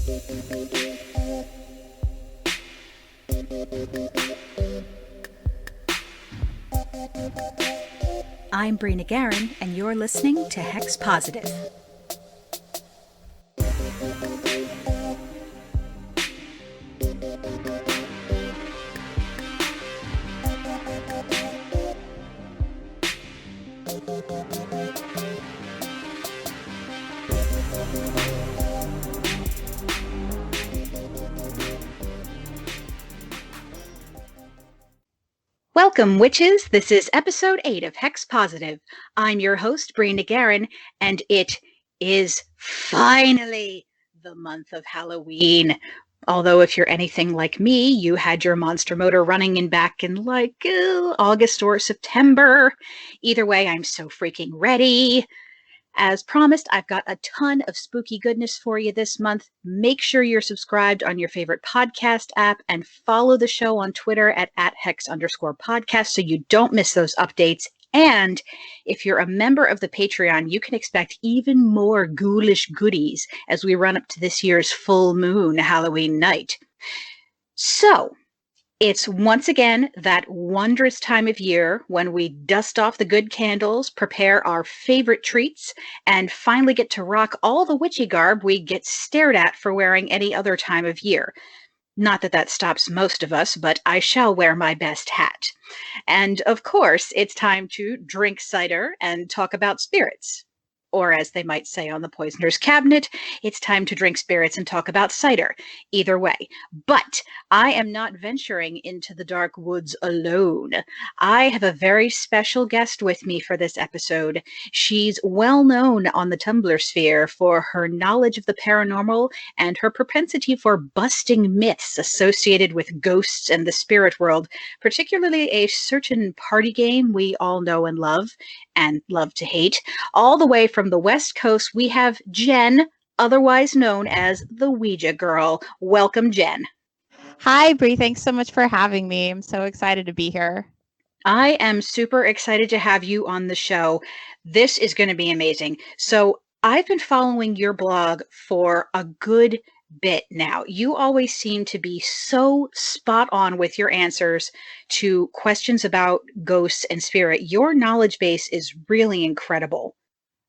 I'm Brina Guerin, and you're listening to Hex Positive. Welcome, witches. This is episode 8 of Hex Positive. I'm your host, Brina Guerin, and it is finally the month of Halloween. Although if you're anything like me, you had your monster motor running back in August or September. Either way, I'm so freaking ready. As promised, I've got a ton of spooky goodness for you this month. Make sure you're subscribed on your favorite podcast app and follow the show on Twitter at @hex_podcast so you don't miss those updates. And if you're a member of the Patreon, you can expect even more ghoulish goodies as we run up to this year's full moon Halloween night. So, it's once again that wondrous time of year when we dust off the good candles, prepare our favorite treats, and finally get to rock all the witchy garb we get stared at for wearing any other time of year. Not that that stops most of us, but I shall wear my best hat. And of course, it's time to drink cider and talk about spirits. Or as they might say on the Poisoner's Cabinet, it's time to drink spirits and talk about cider. Either way. But I am not venturing into the dark woods alone. I have a very special guest with me for this episode. She's well known on the Tumblr sphere for her knowledge of the paranormal and her propensity for busting myths associated with ghosts and the spirit world, particularly a certain party game we all know and love to hate. All the way from the West Coast, we have Jenn, otherwise known as TheOuijaGirl. Welcome, Jenn. Hi, Bree. Thanks so much for having me. I'm so excited to be here. I am super excited to have you on the show. This is going to be amazing. So I've been following your blog for a good bit now. You always seem to be so spot on with your answers to questions about ghosts and spirit. Your knowledge base is really incredible.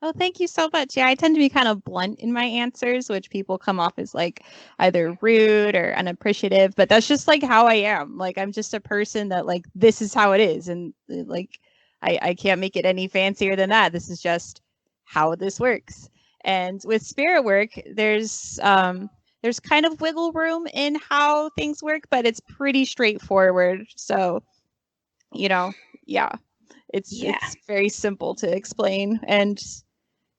Oh, thank you so much. Yeah, I tend to be kind of blunt in my answers, which people come off as like either rude or unappreciative, but that's just like how I am. Like, I'm just a person that like, this is how it is. And like, I can't make it any fancier than that. This is just how this works. And with spirit work, there's kind of wiggle room in how things work, but it's pretty straightforward. So, it's very simple to explain. And,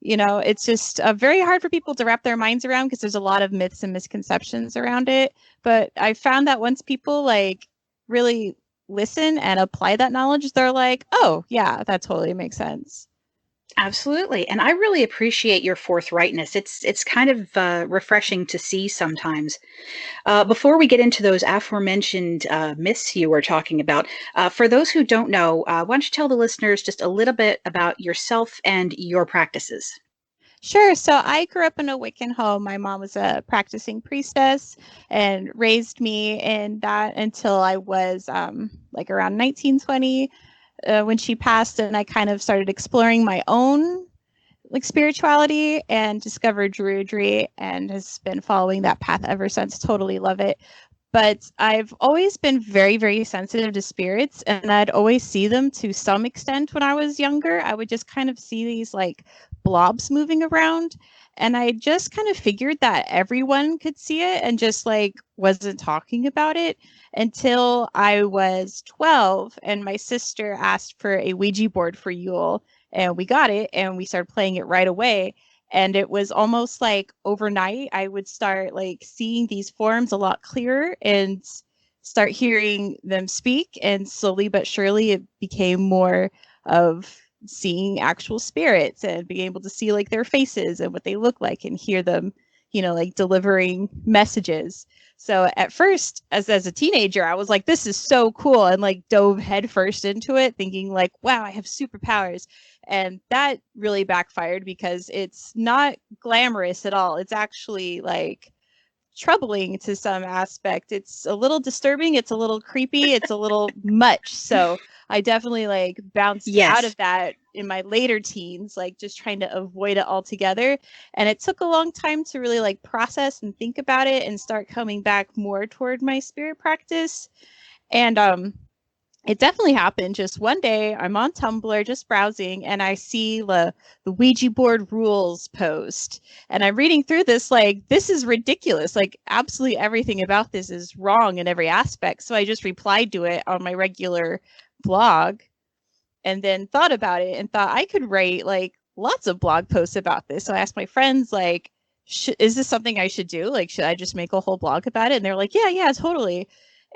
it's just very hard for people to wrap their minds around because there's a lot of myths and misconceptions around it. But I found that once people like really listen and apply that knowledge, they're like, oh, yeah, that totally makes sense. Absolutely. And I really appreciate your forthrightness. It's kind of refreshing to see sometimes. Before we get into those aforementioned myths you were talking about, for those who don't know, why don't you tell the listeners just a little bit about yourself and your practices? Sure. So I grew up in a Wiccan home. My mom was a practicing priestess and raised me in that until I was like around 1920. When she passed, and I kind of started exploring my own like spirituality and discovered Druidry and has been following that path ever since. Totally love it. But I've always been very, very sensitive to spirits, and I'd always see them to some extent when I was younger. I would just kind of see these like blobs moving around, and I just kind of figured that everyone could see it and just like wasn't talking about it until I was 12 and my sister asked for a Ouija board for Yule, and we got it and we started playing it right away. And it was almost like overnight, I would start like seeing these forms a lot clearer and start hearing them speak. And slowly but surely, it became more of seeing actual spirits and being able to see like their faces and what they look like and hear them, like delivering messages. So at first, as a teenager, I was like, this is so cool, and like dove headfirst into it, thinking like, wow, I have superpowers. And that really backfired because it's not glamorous at all. It's actually like troubling to some aspect. It's a little disturbing. It's a little creepy. It's a little much. So I definitely like bounced out of that in my later teens, like just trying to avoid it altogether. And it took a long time to really like process and think about it and start coming back more toward my spirit practice. And it definitely happened. Just one day, I'm on Tumblr just browsing, and I see the Ouija board rules post. And I'm reading through this, like, this is ridiculous. Like, absolutely everything about this is wrong in every aspect. So I just replied to it on my regular blog and then thought about it and thought I could write, like, lots of blog posts about this. So I asked my friends, like, is this something I should do? Like, should I just make a whole blog about it? And they're like, yeah, totally.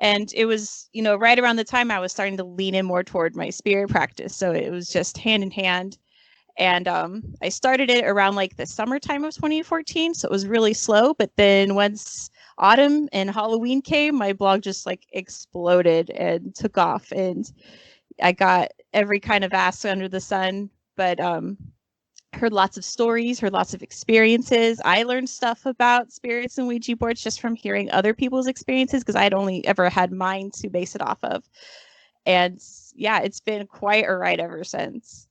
And it was, right around the time I was starting to lean in more toward my spirit practice. So it was just hand in hand. And I started it around like the summertime of 2014. So it was really slow. But then once autumn and Halloween came, my blog just like exploded and took off. And I got every kind of ask under the sun. But heard lots of stories, heard lots of experiences. I learned stuff about spirits and Ouija boards just from hearing other people's experiences because I'd only ever had mine to base it off of. And yeah, it's been quite a ride ever since.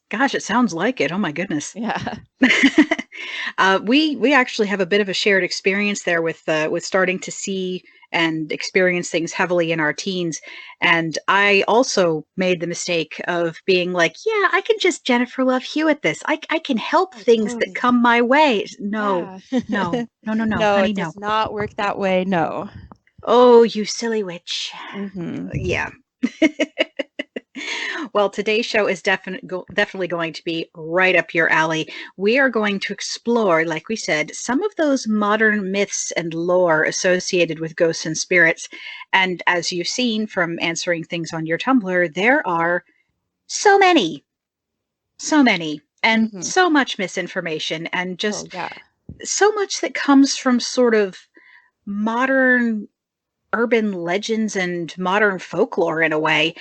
Gosh, it sounds like it. Oh my goodness. Yeah. We actually have a bit of a shared experience there with starting to see and experience things heavily in our teens. And I also made the mistake of being like, yeah, I can just Jennifer Love Hewitt this. I can help things totally. that come my way. No, yeah. no, No, honey, it does not work that way. No. Oh, you silly witch. Mm-hmm. Yeah. Well, today's show is definitely going to be right up your alley. We are going to explore, like we said, some of those modern myths and lore associated with ghosts and spirits. And as you've seen from answering things on your Tumblr, there are so many, and so much misinformation, and just so much that comes from sort of modern urban legends and modern folklore in a way.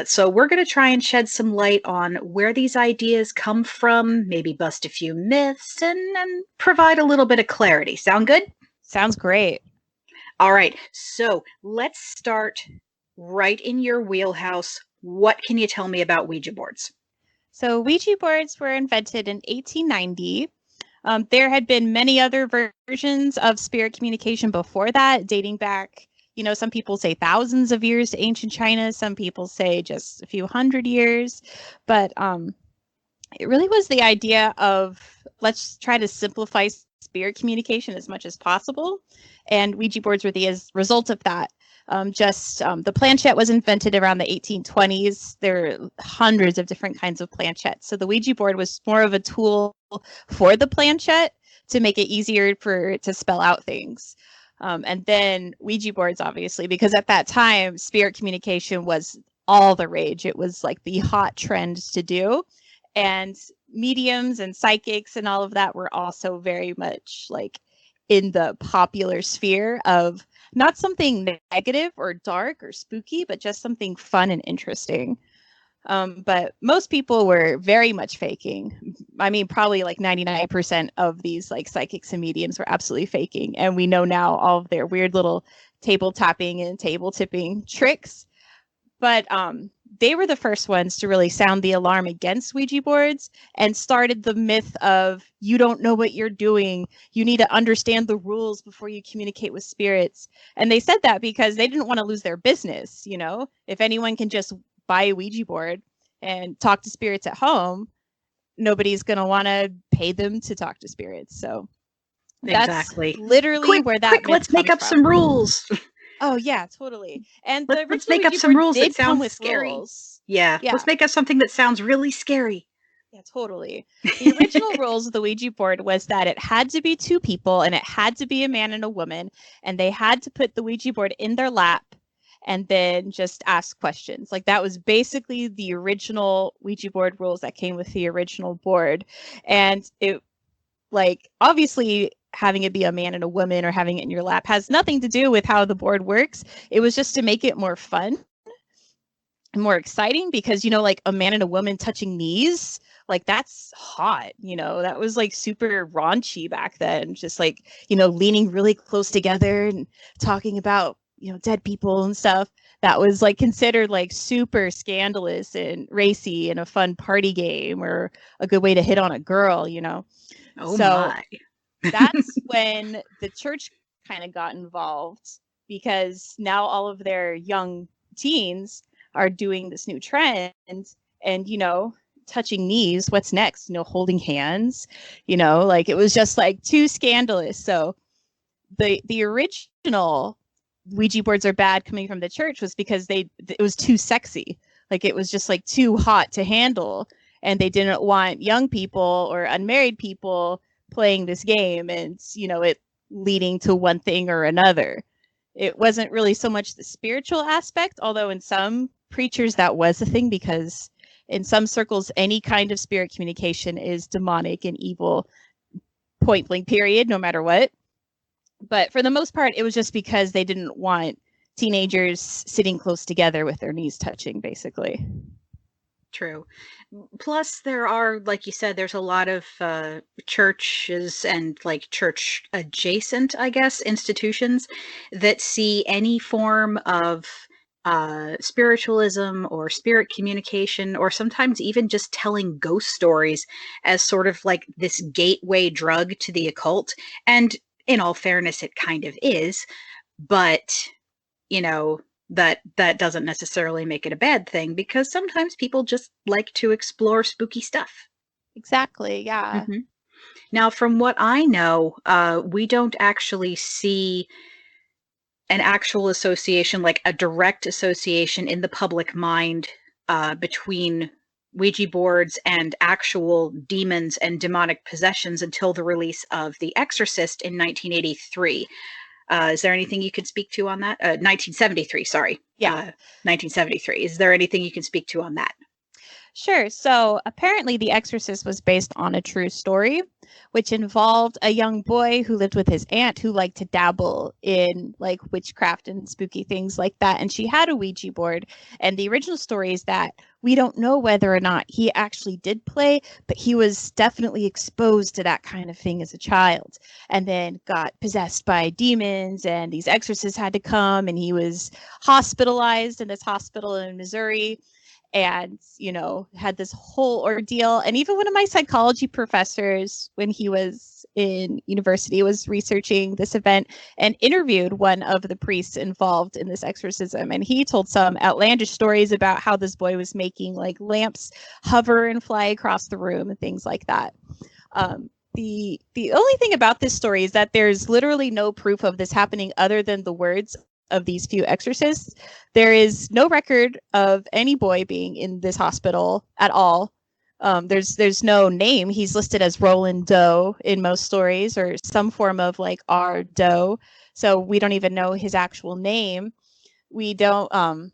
So we're going to try and shed some light on where these ideas come from, maybe bust a few myths, and provide a little bit of clarity. Sound good? Sounds great. All right. So let's start right in your wheelhouse. What can you tell me about Ouija boards? So Ouija boards were invented in 1890. There had been many other versions of spirit communication before that, dating back, some people say thousands of years to ancient China. Some people say just a few hundred years. But it really was the idea of let's try to simplify spirit communication as much as possible. And Ouija boards were the result of that. The planchette was invented around the 1820s. There are hundreds of different kinds of planchettes. So the Ouija board was more of a tool for the planchette to make it easier for it to spell out things. And then Ouija boards, obviously, because at that time, spirit communication was all the rage. It was like the hot trend to do. And mediums and psychics and all of that were also very much like in the popular sphere of not something negative or dark or spooky, but just something fun and interesting. But most people were very much faking. I mean, probably like 99% of these like psychics and mediums were absolutely faking. And we know now all of their weird little table tapping and table tipping tricks. But they were the first ones to really sound the alarm against Ouija boards and started the myth of you don't know what you're doing. You need to understand the rules before you communicate with spirits. And they said that because they didn't want to lose their business. If anyone can just buy a Ouija board and talk to spirits at home, nobody's going to want to pay them to talk to spirits. So exactly. That's literally where that quick, let's make up some rules. Oh yeah, totally. And let's make up some rules that sound scary. Yeah, let's make up something that sounds really scary. Yeah, totally. The original rules of the Ouija board was that it had to be two people and it had to be a man and a woman, and they had to put the Ouija board in their lap and then just ask questions. Like that was basically the original Ouija board rules that came with the original board. And it, like, obviously having it be a man and a woman or having it in your lap has nothing to do with how the board works. It was just to make it more fun. more exciting because, you know, like a man and a woman touching knees, like that's hot, you know, that was like super raunchy back then, just like, you know, leaning really close together and talking about, you know, dead people and stuff. That was like considered like super scandalous and racy and a fun party game or a good way to hit on a girl, you know. Oh So my. that's when the church kind of got involved because now all of their young teens are doing this new trend and, you know, touching knees. What's next? You know, holding hands, you know, like it was just like too scandalous. So the original Ouija boards are bad coming from the church was because it was too sexy. Like it was just like too hot to handle. And they didn't want young people or unmarried people playing this game and, you know, it leading to one thing or another. It wasn't really so much the spiritual aspect, although in some preachers that was a thing because in some circles, any kind of spirit communication is demonic and evil, point blank period, no matter what. But for the most part, it was just because they didn't want teenagers sitting close together with their knees touching, basically. True. Plus, there are, like you said, there's a lot of churches and like church adjacent, I guess, institutions that see any form of spiritualism or spirit communication, or sometimes even just telling ghost stories as sort of like this gateway drug to the occult. And in all fairness, it kind of is, but you know, that doesn't necessarily make it a bad thing because sometimes people just like to explore spooky stuff. Exactly. Yeah. hmm Now, from what I know, we don't actually see an actual association, like a direct association in the public mind between Ouija boards and actual demons and demonic possessions until the release of The Exorcist in 1983. Is there anything you could speak to on that? 1973, sorry. Yeah. 1973. Is there anything you can speak to on that? Sure. So apparently, The Exorcist was based on a true story, which involved a young boy who lived with his aunt who liked to dabble in like witchcraft and spooky things like that. And she had a Ouija board. And the original story is that we don't know whether or not he actually did play, but he was definitely exposed to that kind of thing as a child and then got possessed by demons. And these exorcists had to come, and he was hospitalized in this hospital in Missouri and, you know, had this whole ordeal. And even one of my psychology professors, when he was in university, was researching this event and interviewed one of the priests involved in this exorcism. And he told some outlandish stories about how this boy was making like lamps hover and fly across the room and things like that. The only thing about this story is that there's literally no proof of this happening other than the words of these few exorcists. There is no record of any boy being in this hospital at all. There's no name. He's listed as Roland Doe in most stories, or some form of like R Doe. So we don't even know his actual name. We don't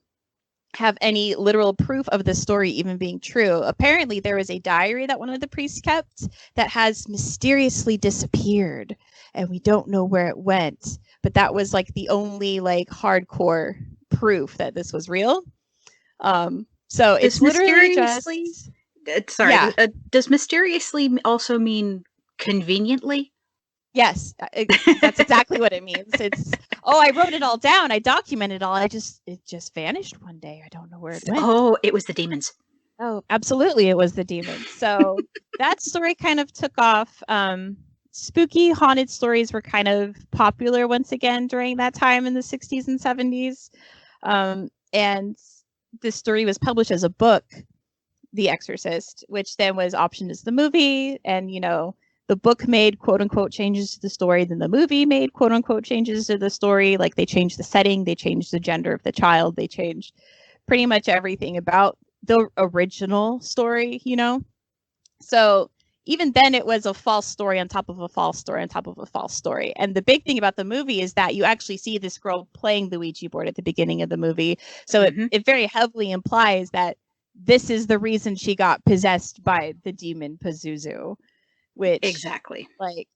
have any literal proof of the story even being true. Apparently, there was a diary that one of the priests kept that has mysteriously disappeared, and we don't know where it went. But that was like the only like hardcore proof that this was real. So it's literally just sorry. yeah. Does mysteriously also mean conveniently? Yes, that's exactly what it means. It's I wrote it all down. I documented it all. It just vanished one day. I don't know where it went. Oh, it was the demons. Oh, absolutely, it was the demons. So that story kind of took off. Spooky haunted stories were kind of popular once again during that time in the 60s and 70s. And this story was published as a book, The Exorcist, which then was optioned as the movie. And, you know, the book made quote unquote changes to the story. Then the movie made quote unquote changes to the story. Like they changed the setting, they changed the gender of the child, they changed pretty much everything about the original story, you know? So even then it was a false story on top of a false story on top of a false story. And the big thing about the movie is that you actually see this girl playing the Ouija board at the beginning of the movie. So it very heavily implies that this is the reason she got possessed by the demon Pazuzu, which exactly. like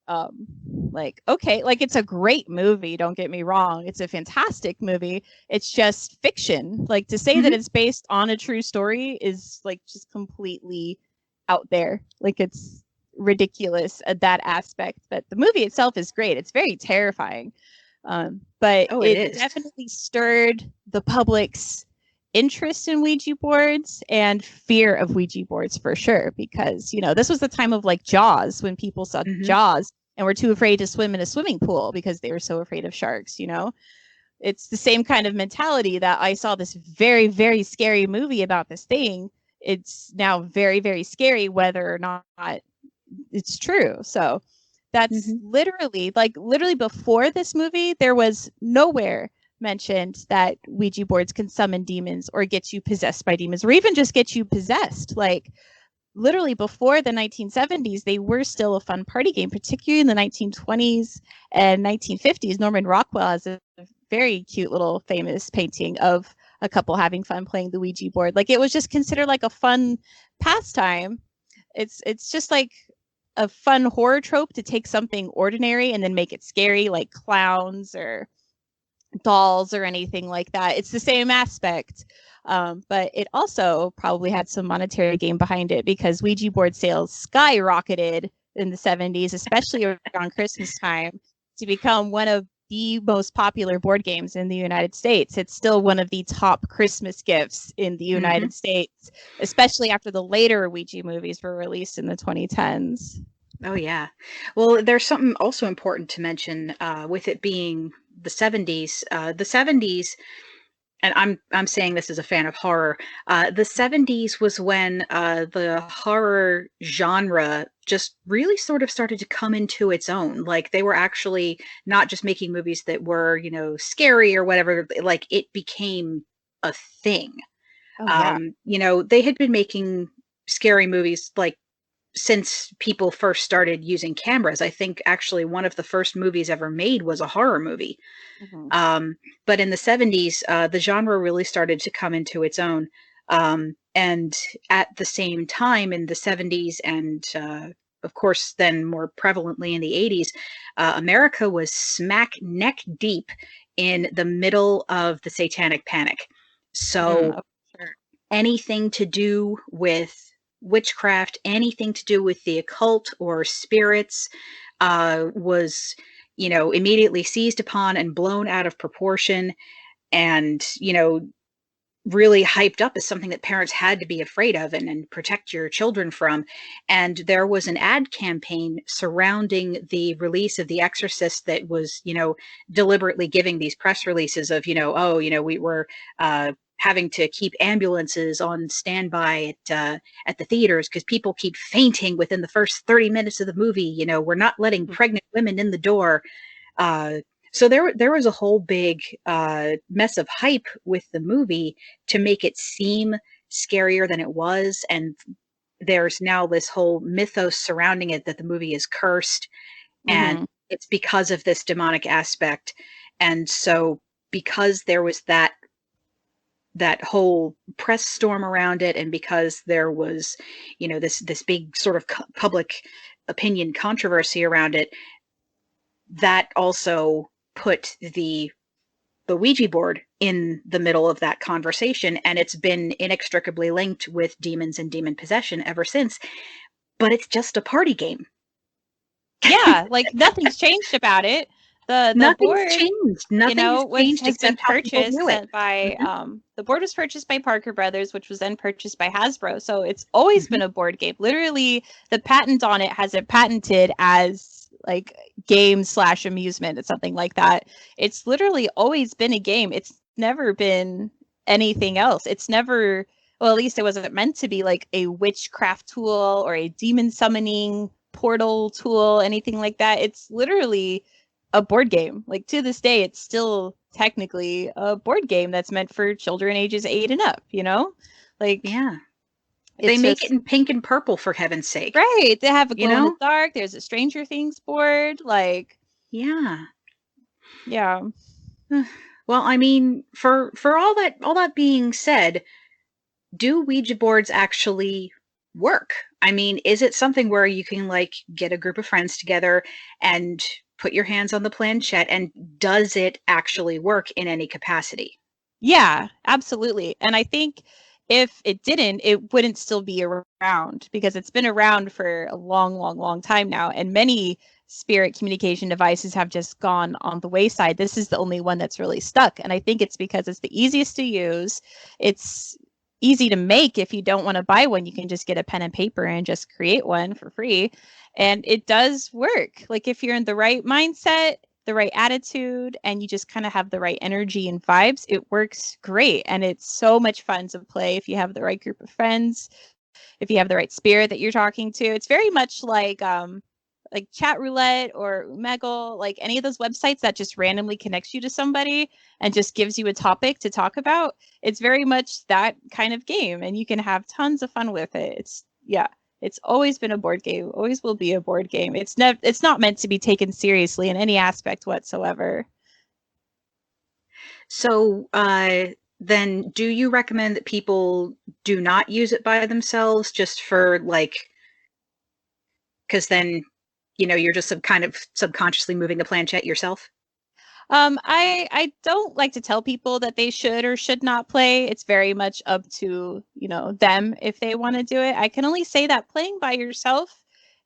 Like, okay, like it's a great movie, don't get me wrong. It's a fantastic movie. It's just fiction. Like to say that it's based on a true story is like just completely out there. Like it's ridiculous at that aspect. But the movie itself is great. It's very terrifying. But Oh, it it is. definitely stirred the public's interest in Ouija boards and fear of Ouija boards for sure. Because, you know, this was the time of like Jaws, when people saw Jaws and were too afraid to swim in a swimming pool because they were so afraid of sharks, you know? It's the same kind of mentality that I saw this very, very scary movie about this thing. It's now very, very scary whether or not it's true. So that's literally before this movie, there was nowhere mentioned that Ouija boards can summon demons or get you possessed by demons or even just get you possessed. Like literally before the 1970s, they were still a fun party game, particularly in the 1920s and 1950s. Norman Rockwell has a very cute little famous painting of a couple having fun playing the Ouija board. Like it was just considered like a fun pastime. It's just like a fun horror trope to take something ordinary and then make it scary, like clowns or dolls or anything like that. It's the same aspect. But it also probably had some monetary gain behind it because Ouija board sales skyrocketed in the 70s, especially around Christmas time, to become one of the most popular board games in the United States. It's still one of the top Christmas gifts in the United States, especially after the later Ouija movies were released in the 2010s. Oh, yeah. Well, there's something also important to mention with it being the 70s. The 70s, and I'm saying this as a fan of horror, the 70s was when the horror genre just really sort of started to come into its own. Like they were actually not just making movies that were, you know, scary or whatever, like it became a thing. Oh, yeah. You know, they had been making scary movies like since people first started using cameras. I think actually one of the first movies ever made was a horror movie. But in the 70s, the genre really started to come into its own. And at the same time in the 70s and of course then more prevalently in the 80s, America was smack neck deep in the middle of the Satanic Panic. So anything to do with witchcraft, anything to do with the occult or spirits was, you know, immediately seized upon and blown out of proportion and, you know, really hyped up as something that parents had to be afraid of and protect your children from. And there was an ad campaign surrounding the release of The Exorcist that was, you know, deliberately giving these press releases of, you know, oh, you know, we were having to keep ambulances on standby at the theaters because people keep fainting within the first 30 minutes of the movie. You know, we're not letting pregnant women in the door. So there was a whole big mess of hype with the movie to make it seem scarier than it was, and there's now this whole mythos surrounding it that the movie is cursed, and it's because of this demonic aspect. And so because there was that whole press storm around it, and because there was, you know, this big sort of public opinion controversy around it, that also put the Ouija board in the middle of that conversation, and it's been inextricably linked with demons and demon possession ever since. But it's just a party game. Yeah, like nothing's changed about it. The Nothing's board, changed. Nothing you know, has changed has been except how people purchased do it. by the board was purchased by Parker Brothers, which was then purchased by Hasbro. So it's always been a board game. Literally, the patent on it has it patented as like game/amusement. It's something like that. It's literally always been a game. It's never been anything else. It's never, well, at least it wasn't meant to be like a witchcraft tool or a demon summoning portal tool, anything like that. It's literally a board game. Like to this day, it's still technically a board game that's meant for children ages 8 and up, you know? Like, yeah. They make it in pink and purple, for heaven's sake. Right. They have a glow in the dark. There's a Stranger Things board. Like, yeah. Yeah. Well, I mean, for all that being said, do Ouija boards actually work? I mean, is it something where you can like get a group of friends together and put your hands on the planchette, and does it actually work in any capacity? Yeah, absolutely. And I think if it didn't, it wouldn't still be around, because it's been around for a long, long, long time now. And many spirit communication devices have just gone on the wayside. This is the only one that's really stuck. And I think it's because it's the easiest to use. It's easy to make. If you don't want to buy one, you can just get a pen and paper and just create one for free. And it does work. Like if you're in the right mindset, the right attitude, and you just kind of have the right energy and vibes, it works great. And it's so much fun to play if you have the right group of friends, if you have the right spirit that you're talking to. It's very much like chat roulette or Omegle, like any of those websites that just randomly connects you to somebody and just gives you a topic to talk about. It's very much that kind of game, and you can have tons of fun with it. It's always been a board game, always will be a board game. It's not meant to be taken seriously in any aspect whatsoever. So then do you recommend that people do not use it by themselves, just for like, because then, you're just kind of subconsciously moving the planchette yourself? I don't like to tell people that they should or should not play. It's very much up to, them if they want to do it. I can only say that playing by yourself,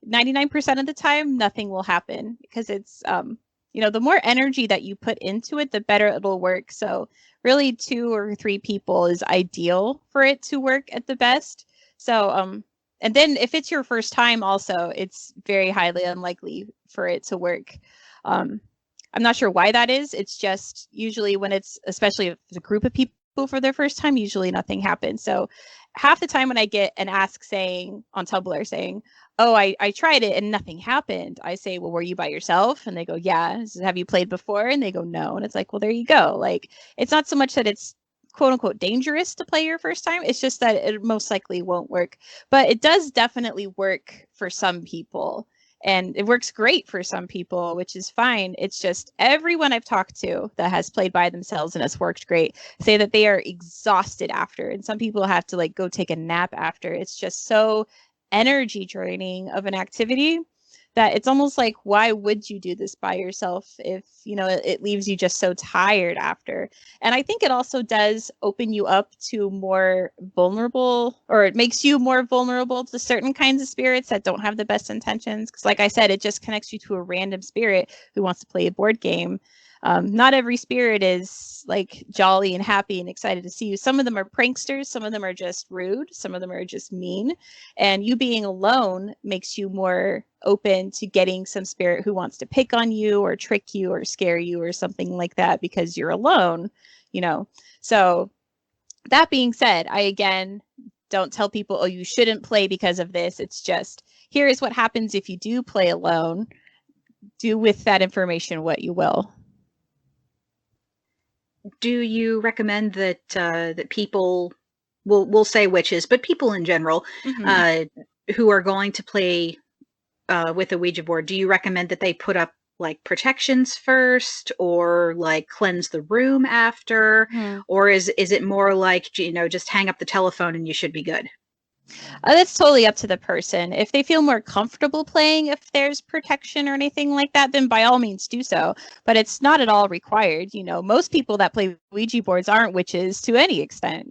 99% of the time, nothing will happen, because it's, the more energy that you put into it, the better it'll work. So really 2 or 3 people is ideal for it to work at the best. So, and then if it's your first time also, it's very highly unlikely for it to work. I'm not sure why that is. It's just usually when it's, especially if it's a group of people for their first time, usually nothing happens. So half the time when I get an ask saying on Tumblr saying, oh, I tried it and nothing happened, I say, well, were you by yourself? And they go, yeah. Have you played before? And they go, no. And it's like, well, there you go. Like, it's not so much that it's quote unquote dangerous to play your first time. It's just that it most likely won't work. But it does definitely work for some people. And it works great for some people, which is fine. It's just everyone I've talked to that has played by themselves and it's worked great say that they are exhausted after. And some people have to like go take a nap after. It's just so energy draining of an activity that it's almost like, why would you do this by yourself if, it leaves you just so tired after? And I think it also does open you up to more vulnerable, or it makes you more vulnerable to certain kinds of spirits that don't have the best intentions. Because like I said, it just connects you to a random spirit who wants to play a board game. Not every spirit is like jolly and happy and excited to see you. Some of them are pranksters. Some of them are just rude. Some of them are just mean. And you being alone makes you more open to getting some spirit who wants to pick on you or trick you or scare you or something like that, because you're alone, So that being said, I again don't tell people, oh, you shouldn't play because of this. It's just, here is what happens if you do play alone. Do with that information what you will. Do you recommend that that people, we'll say witches, but people in general, who are going to play with a Ouija board, do you recommend that they put up like protections first, or like cleanse the room after, or is it more like, just hang up the telephone and you should be good? That's totally up to the person. If they feel more comfortable playing, if there's protection or anything like that, then by all means do so. But it's not at all required. Most people that play Ouija boards aren't witches to any extent,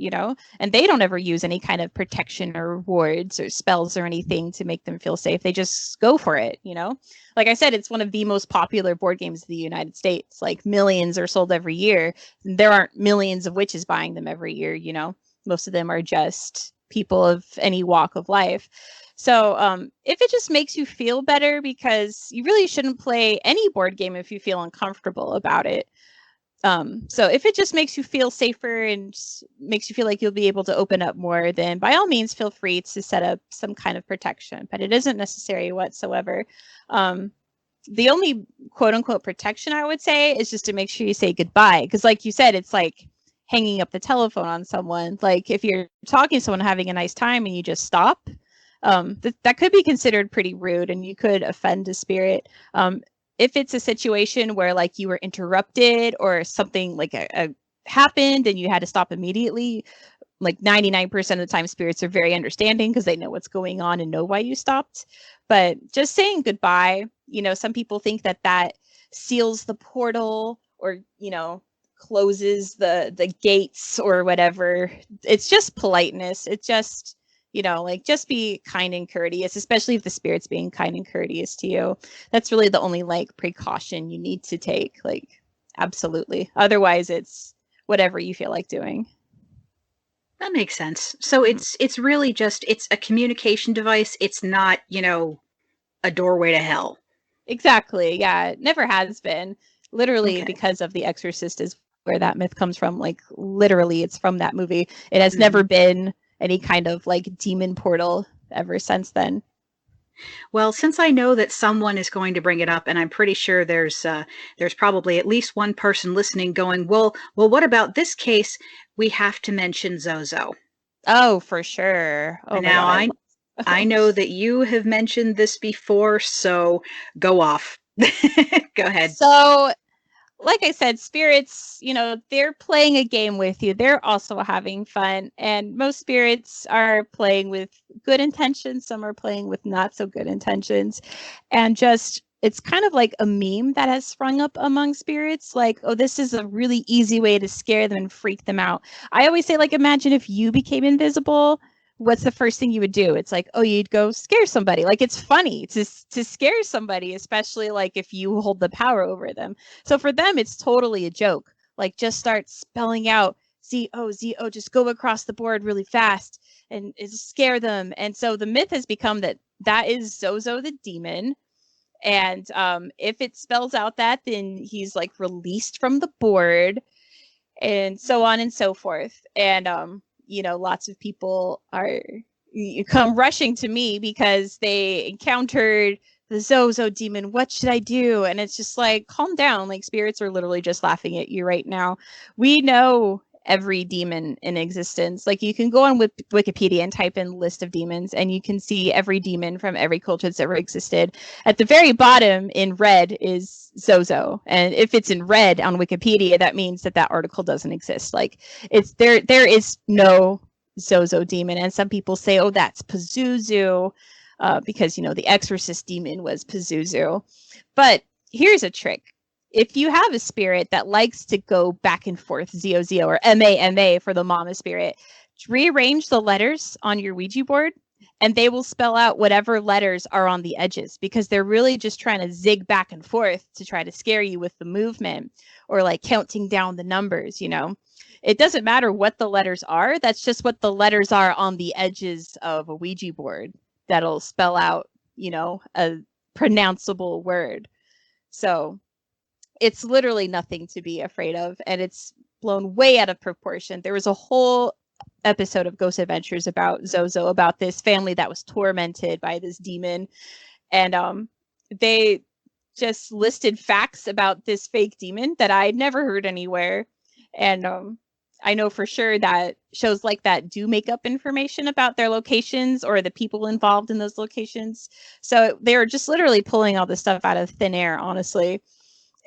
and they don't ever use any kind of protection or wards or spells or anything to make them feel safe. They just go for it, Like I said, it's one of the most popular board games in the United States. Like millions are sold every year. There aren't millions of witches buying them every year, Most of them are just people of any walk of life. So if it just makes you feel better, because you really shouldn't play any board game if you feel uncomfortable about it. So if it just makes you feel safer and makes you feel like you'll be able to open up more, then by all means feel free to set up some kind of protection, but it isn't necessary whatsoever. The only quote unquote protection I would say is just to make sure you say goodbye. Because like you said, it's like hanging up the telephone on someone. Like if you're talking to someone having a nice time and you just stop, that could be considered pretty rude and you could offend a spirit. If it's a situation where like you were interrupted or something like a happened and you had to stop immediately, like 99% of the time spirits are very understanding because they know what's going on and know why you stopped. But just saying goodbye, some people think that seals the portal or, you know, closes the gates or whatever. It's just politeness. It's just, you know, like, just be kind and courteous, especially if the spirit's being kind and courteous to you. That's really the only like precaution you need to take. Like, absolutely. Otherwise, it's whatever you feel like doing. That makes sense. So it's really just, it's a communication device. It's not, you know, a doorway to hell. Exactly. Yeah, it never has been. Literally, Okay. because of The Exorcist is where that myth comes from. Like, literally, it's from that movie. It has never Mhm. been any kind of like demon portal ever since then. Well, since I know that someone is going to bring it up, and I'm pretty sure there's probably at least one person listening going, well, what about this case? We have to mention Zozo. Oh, for sure. Oh my Now, God, I I love. know that you have mentioned this before, so go off. Go ahead. So, like I said, spirits, you know, they're playing a game with you. They're also having fun. And most spirits are playing with good intentions. Some are playing with not so good intentions. And just, it's kind of like a meme that has sprung up among spirits. Like, oh, this is a really easy way to scare them and freak them out. I always say, like, imagine if you became invisible. What's the first thing you would do? It's like, oh, you'd go scare somebody. Like, it's funny to scare somebody, especially like if you hold the power over them. So for them, it's totally a joke. Like, just start spelling out Z-O, Z-O, just go across the board really fast and scare them. And so the myth has become that that is Zozo the demon. And if it spells out that, then he's like released from the board and so on and so forth. And, you know, lots of people are, you come rushing to me because they encountered the Zozo demon. What should I do? And it's just like, calm down. Like, spirits are literally just laughing at you right now. We know every demon in existence. Like, you can go on with Wikipedia and type in list of demons, and you can see every demon from every culture that's ever existed. At the very bottom in red is Zozo, and if it's in red on Wikipedia, that means that that article doesn't exist. Like, it's there is no Zozo demon. And some people say, oh, that's Pazuzu, because, you know, the Exorcist demon was Pazuzu. But here's a trick. If you have a spirit that likes to go back and forth, ZOZO or MAMA for the mama spirit, rearrange the letters on your Ouija board and they will spell out whatever letters are on the edges, because they're really just trying to zig back and forth to try to scare you with the movement or like counting down the numbers, you know. It doesn't matter what the letters are. That's just what the letters are on the edges of a Ouija board that'll spell out, you know, a pronounceable word. So it's literally nothing to be afraid of, and it's blown way out of proportion. There was a whole episode of Ghost Adventures about Zozo, about this family that was tormented by this demon, and they just listed facts about this fake demon that I had never heard anywhere. And I know for sure that shows like that do make up information about their locations or the people involved in those locations. So they were just literally pulling all this stuff out of thin air, honestly.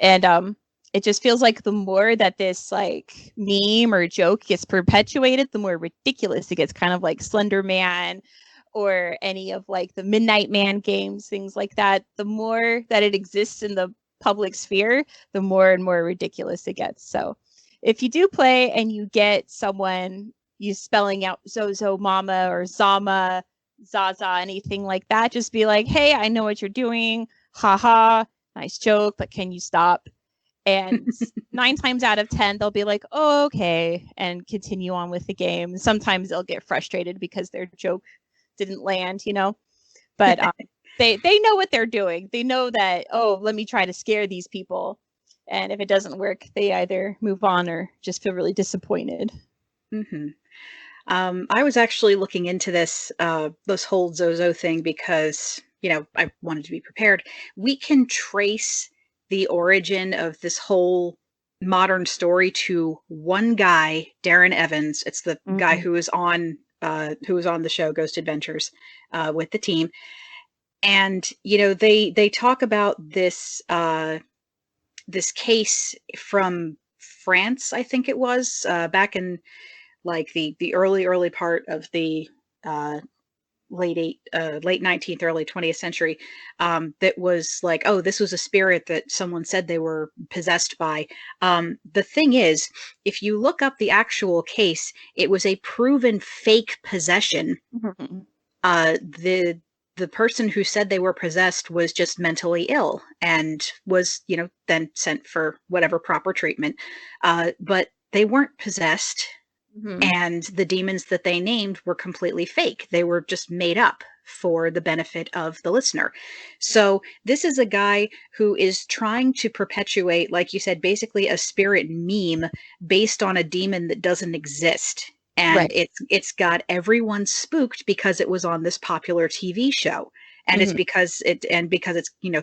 And it just feels like the more that this like meme or joke gets perpetuated, the more ridiculous it gets, kind of like Slender Man or any of like the Midnight Man games, things like that. The more that it exists in the public sphere, the more and more ridiculous it gets. So if you do play and you get someone you spelling out Zozo Mama or Zama, Zaza, anything like that, just be like, hey, I know what you're doing. Haha, nice joke, but can you stop? And 9 times out of 10, they'll be like, oh, okay, and continue on with the game. Sometimes they'll get frustrated because their joke didn't land, you know. But they know what they're doing. They know that, oh, let me try to scare these people. And if it doesn't work, they either move on or just feel really disappointed. Mm-hmm. I was actually looking into this whole Zozo thing because, you know, I wanted to be prepared. We can trace the origin of this whole modern story to one guy, Darren Evans. It's the guy Mm-hmm. who was on the show Ghost Adventures with the team. And, you know, they talk about this case from France, I think it was, back in like the early part of the uh, late 19th, early 20th century, that was like, oh, this was a spirit that someone said they were possessed by. The thing is, if you look up the actual case, it was a proven fake possession. Mhm. The person who said they were possessed was just mentally ill and was, then sent for whatever proper treatment. But they weren't possessed, Mhm. and the demons that they named were completely fake. They were just made up for the benefit of the listener. So this is a guy who is trying to perpetuate, like you said, basically a spirit meme based on a demon that doesn't exist. And Right. it's got everyone spooked because it was on this popular TV show. And it's Mhm. because it's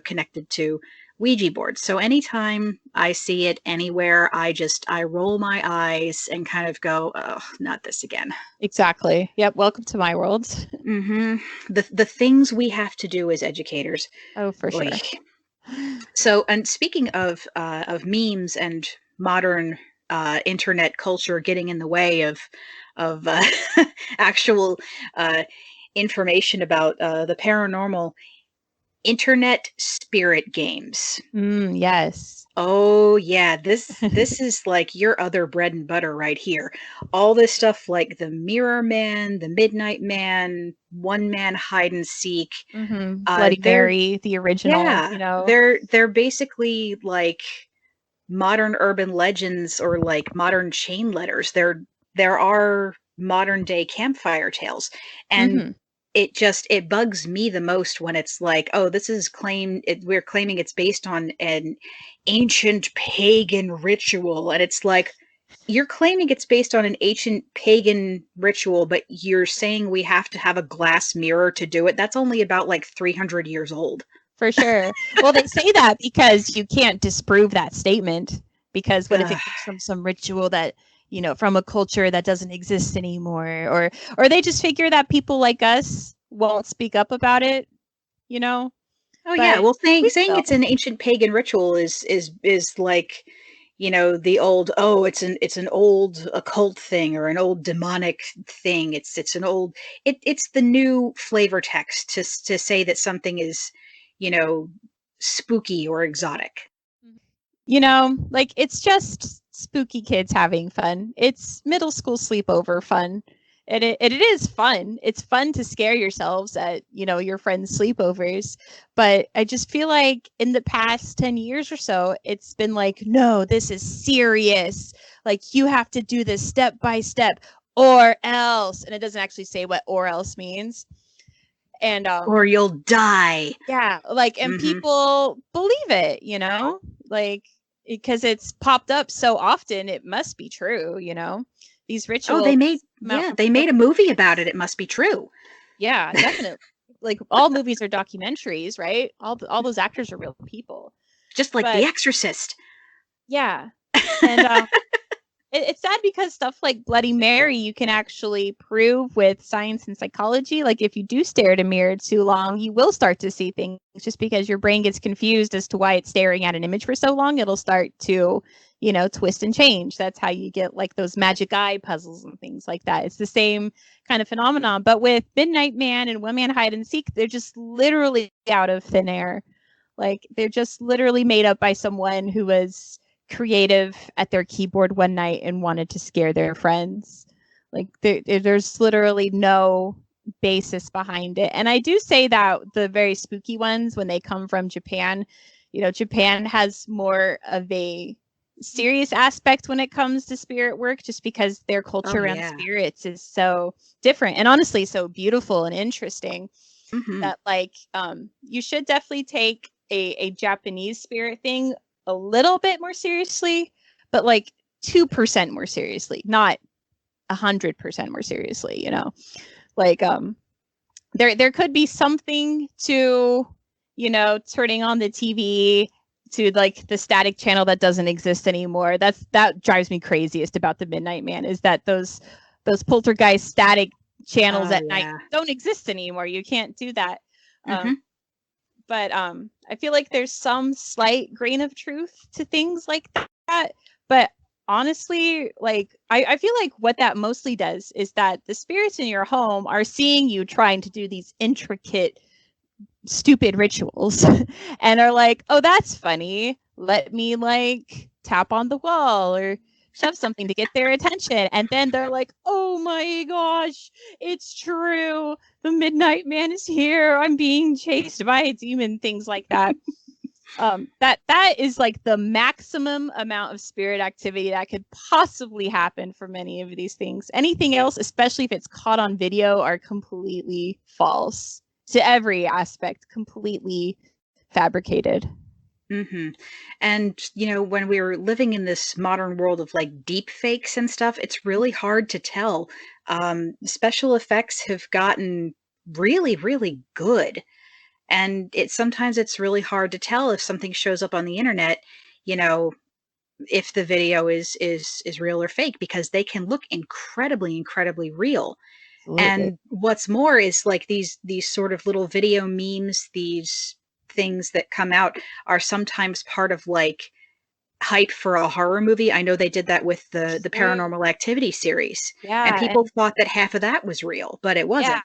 connected to Ouija boards. So anytime I see it anywhere, I roll my eyes and kind of go, oh, not this again. Exactly. Yep. Welcome to my world. Mm-hmm. The things we have to do as educators. Oh, for Oy. sure. So, and speaking of memes and modern internet culture getting in the way of actual information about the paranormal, internet spirit games. Yes. Oh yeah, this is like your other bread and butter right here. All this stuff like the Mirror Man, the Midnight Man, One Man Hide and Seek. Bloody They're Mary, the original, yeah, they're basically like modern urban legends or like modern chain letters. There are modern day campfire tales, and Mhm. it bugs me the most when it's like, oh, we're claiming it's based on an ancient pagan ritual, and it's like, you're claiming it's based on an ancient pagan ritual, but you're saying we have to have a glass mirror to do it. That's only about like 300 years old. For sure. Well, they say that because you can't disprove that statement. Because what if Ugh. it comes from some ritual that, from a culture that doesn't exist anymore, or they just figure that people like us won't speak up about it, you know? Oh yeah, But well, saying we saying it's will. an ancient pagan ritual is like, the old, oh, it's an old occult thing or an old demonic thing. It's the new flavor text to say that something is, you know, spooky or exotic. Like it's just spooky kids having fun. It's middle school sleepover fun. And it is fun. It's fun to scare yourselves at, your friends' sleepovers. But I just feel like in the past 10 years or so, it's been like, no, this is serious. Like you have to do this step by step or else. And it doesn't actually say what or else means. And Or you'll die. yeah, like, and Hmm. people believe it, like, because it's popped up so often, it must be true, these Oh, rituals come out from they so made a many movie about it. places. It must be true. Yeah, definitely. Like all movies are documentaries, right? All those actors are real people. Just like The But Exorcist. yeah, and it's sad because stuff like Bloody Mary you can actually prove with science and psychology. Like if you do stare at a mirror too long, you will start to see things just because your brain gets confused as to why it's staring at an image for so long. It'll start to, twist and change. That's how you get like those magic eye puzzles and things like that. It's the same kind of phenomenon. But with Midnight Man and One Man Hide and Seek, they're just literally out of thin air. Like they're just literally made up by someone who was creative at their keyboard one night and wanted to scare their friends. Like there's literally no basis behind it. And I do say that the very spooky ones, when they come from Japan, Japan has more of a serious aspect when it comes to spirit work, just because their Oh culture around yeah. spirits is so different and honestly so beautiful and interesting Hmm. that like you should definitely take a Japanese spirit thing a little bit more seriously, but like 2% more seriously, not 100% more seriously, like there could be something to, turning on the TV to like the static channel that doesn't exist anymore. That drives me craziest about the Midnight Man, is that those poltergeist static channels Oh at night yeah. don't exist anymore. You can't do that. Um, Hmm. but I feel like there's some slight grain of truth to things like that. But honestly, like, I feel like what that mostly does is that the spirits in your home are seeing you trying to do these intricate, stupid rituals and are like, oh, that's funny. Let me like tap on the wall or shove something to get their attention. And then they're like, oh my gosh, it's true. The Midnight Man is here. I'm being chased by a demon, things like that. That is like the maximum amount of spirit activity that could possibly happen for many of these things. Anything else, especially if it's caught on video, are completely false to every aspect, completely fabricated. Mm-hmm. And, when we're living in this modern world of like deep fakes and stuff, it's really hard to tell. Special effects have gotten really, really good. And sometimes it's really hard to tell if something shows up on the internet, you know, if the video is real or fake, because they can look incredibly, incredibly real. Absolutely. And what's more is like these sort of little video memes, these things that come out are sometimes part of like hype for a horror movie. I know they did that with the Sure. Paranormal Activity series, and Yeah, people and thought that half of that was real, but it yeah, wasn't.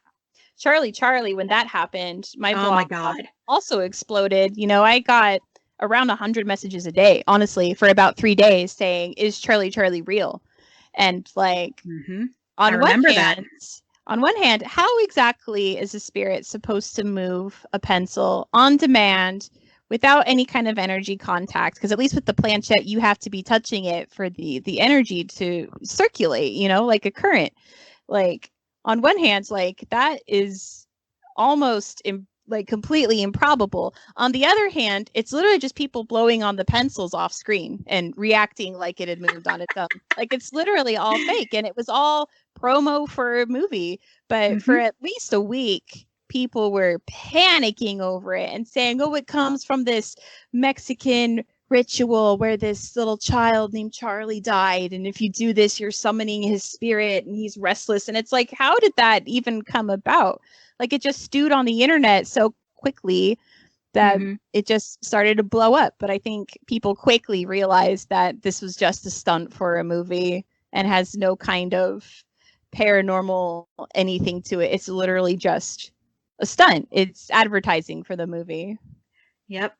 Charlie, when that happened, my Oh my blog God. also exploded. I got around 100 messages a day, honestly, for about 3 days saying, is Charlie real? And like, Hmm. I on one remember that. hand, how exactly is a spirit supposed to move a pencil on demand without any kind of energy contact? Because at least with the planchette, you have to be touching it for the energy to circulate, like a current. Like, on one hand, like, that is almost like completely improbable. On the other hand, it's literally just people blowing on the pencils off screen and reacting like it had moved on its own. Like, it's literally all fake, and it was all promo for a movie. But for Hmm. at least a week, people were panicking over it and saying, oh, it comes from this Mexican ritual where this little child named Charlie died, and if you do this, you're summoning his spirit and he's restless. And it's like, how did that even come about? Like, it just stewed on the internet so quickly that Hmm. it just started to blow up. But I think people quickly realized that this was just a stunt for a movie and has no kind of paranormal anything to it. It's literally just a stunt. It's advertising for the movie. Yep.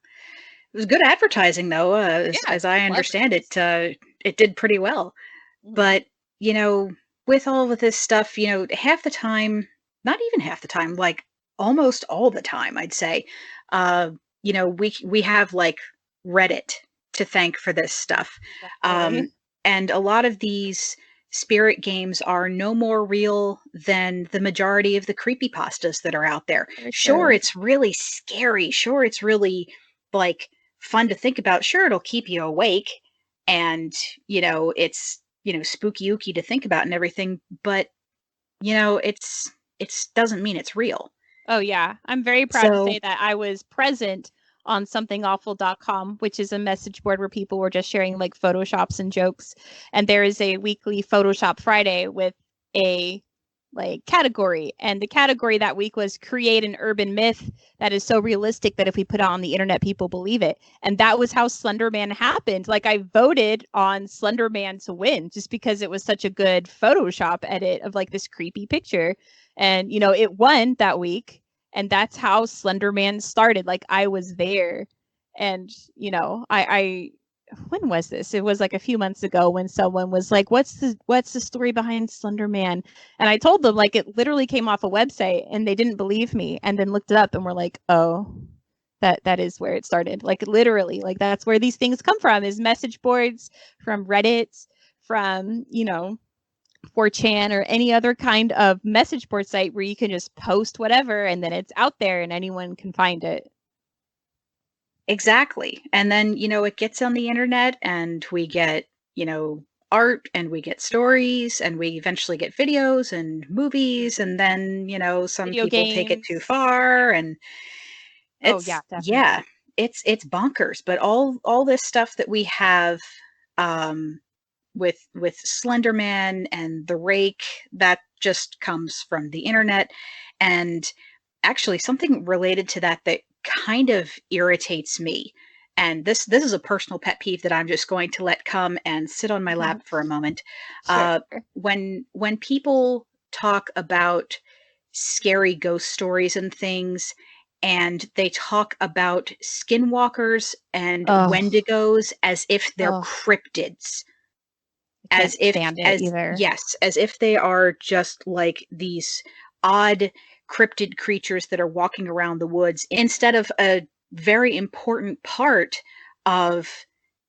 It was good advertising, though. Yeah, As I clever. understand it, it did pretty well. Mhm. But, with all of this stuff, half the time, not even half the time, like almost all the time, I'd say, uh, we have like Reddit to thank for this stuff. Um, Definitely. and a lot of these spirit games are no more real than the majority of the creepypastas that are out there. For Sure, sure. it's really scary. Sure, it's really like fun to think about. Sure, it'll keep you awake, and it's spooky ooky to think about and everything, but it's doesn't mean it's real. Oh, yeah. I'm very proud to So say that I was present on somethingawful.com, which is a message board where people were just sharing like photoshops and jokes. And there is a weekly Photoshop Friday with a like category. And the category that week was create an urban myth that is so realistic that if we put it on the internet, people believe it. And that was how Slenderman happened. Like, I voted on Slenderman to win just because it was such a good Photoshop edit of like this creepy picture. And it won that week, and that's how Slenderman started. Like, I was there, and I when was this? It was like a few months ago when someone was like, what's the story behind Slenderman? And I told them, like, it literally came off a website, and they didn't believe me, and then looked it up and were like, oh, that is where it started. Like, literally, like, that's where these things come from, is message boards, from Reddit, from 4chan, or any other kind of message board site where you can just post whatever and then it's out there and anyone can find it. exactly. And then it gets on the internet, and we get art, and we get stories, and we eventually get videos and movies, and then some Video people take it too games. far, and Oh, yeah, yeah, definitely. it's bonkers. But all this stuff that we have, um with Slenderman and the Rake, that just comes from the internet. And actually, something related to that that kind of irritates me, and this is a personal pet peeve that I'm just going to let come and sit on my lap for a moment. Sure. When people talk about scary ghost stories and things, and they talk about skinwalkers and Oh, wendigos as if they're oh, cryptids, I can't stand it as either. yes, as if they are just like these odd cryptid creatures that are walking around the woods instead of a very important part of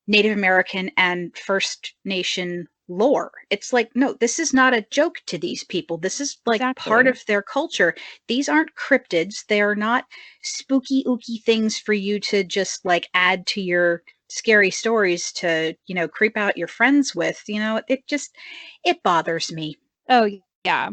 Native American and First Nation lore. It's like, no, this is not a joke to these people. This is like part Exactly. of their culture. These aren't cryptids. They are not spooky ooky things for you to just like add to your scary stories to, creep out your friends with. It bothers me. Oh, yeah.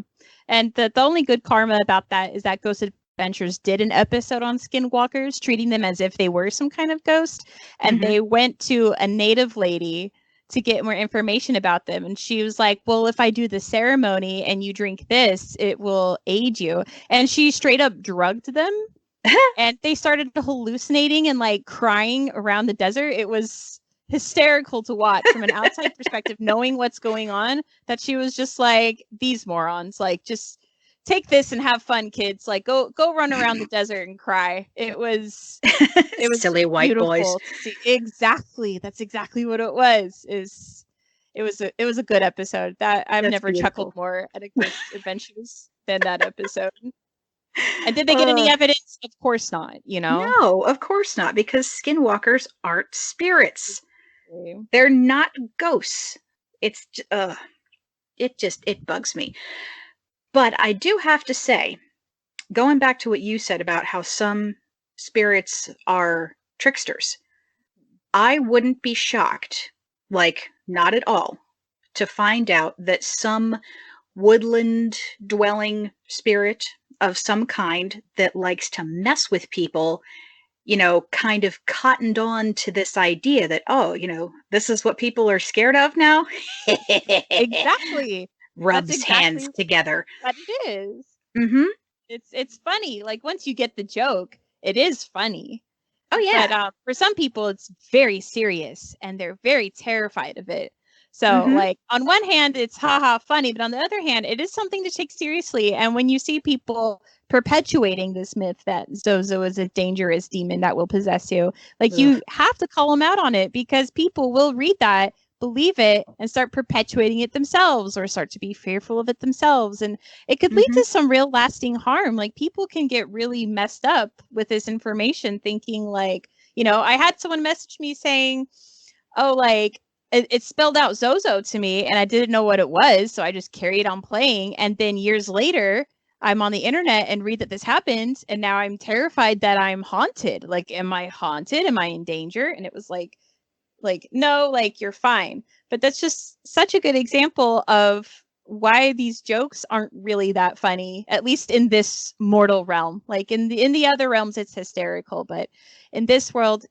And the only good karma about that is that Ghost Adventures did an episode on skinwalkers, treating them as if they were some kind of ghost. And Mhm. they went to a native lady to get more information about them. And she was like, well, if I do the ceremony and you drink this, it will aid you. And she straight up drugged them. And they started hallucinating and like crying around the desert. It was hysterical to watch from an outside perspective, knowing what's going on, that she was just like, these morons, like, just take this and have fun, kids. Like, go run around the desert and cry. It was Silly white boys. beautiful to see. Exactly. That's exactly what it was. It was a good episode. That I've That's never chuckled beautiful. more at a Ghost Adventures than that episode. And did they get any Uh, evidence? Of course not, you know? no, of course not, because skinwalkers aren't spirits. Exactly. They're not ghosts. It's it bugs me. But I do have to say, going back to what you said about how some spirits are tricksters, I wouldn't be shocked, like not at all, to find out that some woodland dwelling spirit of some kind that likes to mess with people, kind of cottoned on to this idea that, oh, this is what people are scared of now. Exactly. That's Rubs exactly hands together. what it is. Mm-hmm. It's funny. Like, once you get the joke, it is funny. Oh, But yeah. for some people, it's very serious and they're very terrified of it. So, Mm-hmm. like, on one hand, it's haha funny, but on the other hand, it is something to take seriously. And when you see people perpetuating this myth that Zozo is a dangerous demon that will possess you, like, Ugh. you have to call them out on it, because people will read that, believe it, and start perpetuating it themselves, or start to be fearful of it themselves. And it could lead Mm-hmm. to some real lasting harm. Like, people can get really messed up with this information, thinking like, I had someone message me saying, oh, like, it spelled out Zozo to me and I didn't know what it was, so I just carried on playing. And then years later, I'm on the internet and read that this happened, and now I'm terrified that I'm haunted. Like, am I haunted? Am I in danger? And it was like, no, like, you're fine. But that's just such a good example of why these jokes aren't really that funny, at least in this mortal realm. Like, in the other realms, it's hysterical, but in this world,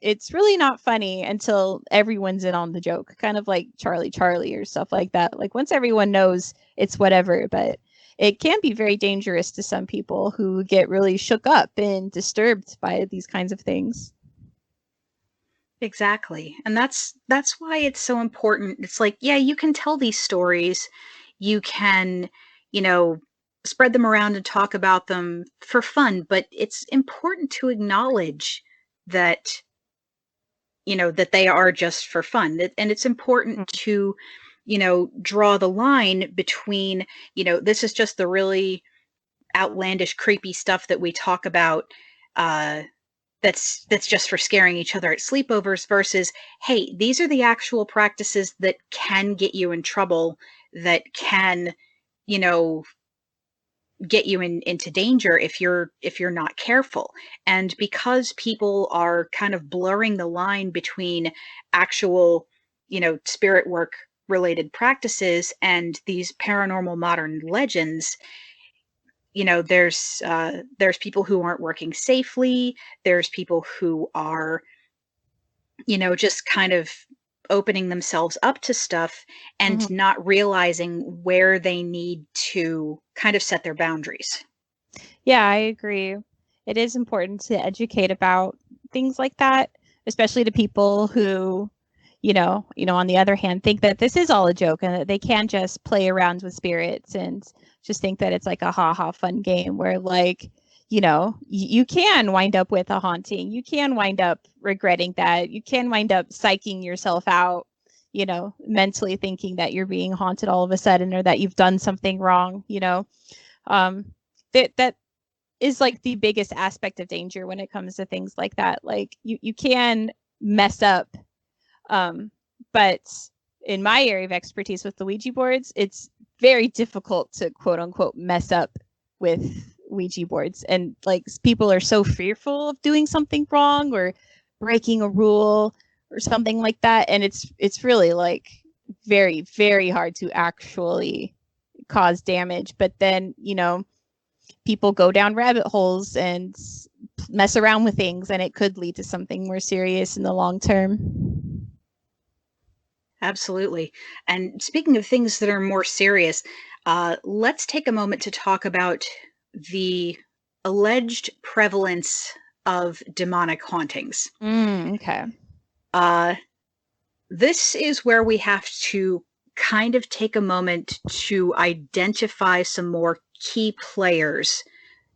it's really not funny until everyone's in on the joke, kind of like Charlie or stuff like that. Like, once everyone knows, it's whatever. But it can be very dangerous to some people who get really shook up and disturbed by these kinds of things. Exactly. And that's why it's so important. It's like, yeah, you can tell these stories. You can, you know, spread them around and talk about them for fun, but it's important to acknowledge that, that they are just for fun. And it's important Mhm. to, draw the line between, this is just the really outlandish, creepy stuff that we talk about, uh, that's just for scaring each other at sleepovers versus, hey, these are the actual practices that can get you in trouble, that can, you know, get you into danger if you're not careful. And because people are kind of blurring the line between actual, spirit work related practices and these paranormal modern legends, there's people who aren't working safely, there's people who are, just kind of opening themselves up to stuff and Mhm. not realizing where they need to kind of set their boundaries. Yeah, I agree. It is important to educate about things like that. especially to people who, on the other hand, think that this is all a joke and that they can just play around with spirits and just think that it's like a ha fun game where like, you can wind up with a haunting. You can wind up regretting that. You can wind up psyching yourself out, mentally thinking that you're being haunted all of a sudden or that you've done something wrong, that is like the biggest aspect of danger when it comes to things like that. Like you can mess up. But in my area of expertise with the Ouija boards, it's very difficult to quote unquote mess up with Ouija boards. And like people are so fearful of doing something wrong or breaking a rule or something like that. And it's really like very, very hard to actually cause damage. But then, people go down rabbit holes and mess around with things, and it could lead to something more serious in the long term. Absolutely. And speaking of things that are more serious, let's take a moment to talk about the alleged prevalence of demonic hauntings. Okay. This is where we have to kind of take a moment to identify some more key players,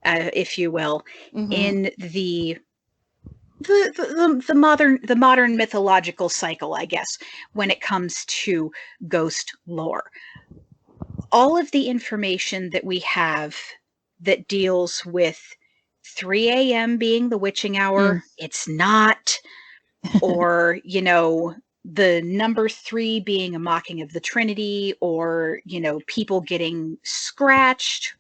if you will, in the modern mythological cycle, I guess, when it comes to ghost lore. All of the information that we have that deals with 3 a.m. being the witching hour, it's not, or, the number 3 being a mocking of the Trinity, or, people getting scratched,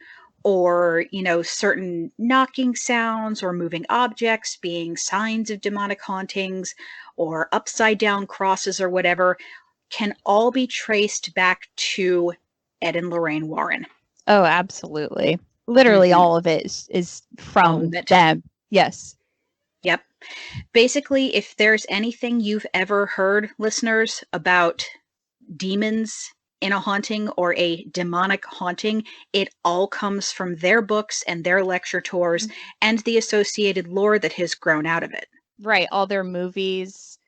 or, certain knocking sounds or moving objects being signs of demonic hauntings, or upside down crosses or whatever, can all be traced back to Ed and Lorraine Warren. Oh, absolutely. Literally all of it is from them. Yes. Yep. Basically, if there's anything you've ever heard, listeners, about demons in a haunting or a demonic haunting, it all comes from their books and their lecture tours and the associated lore that has grown out of it. Right. All their movies,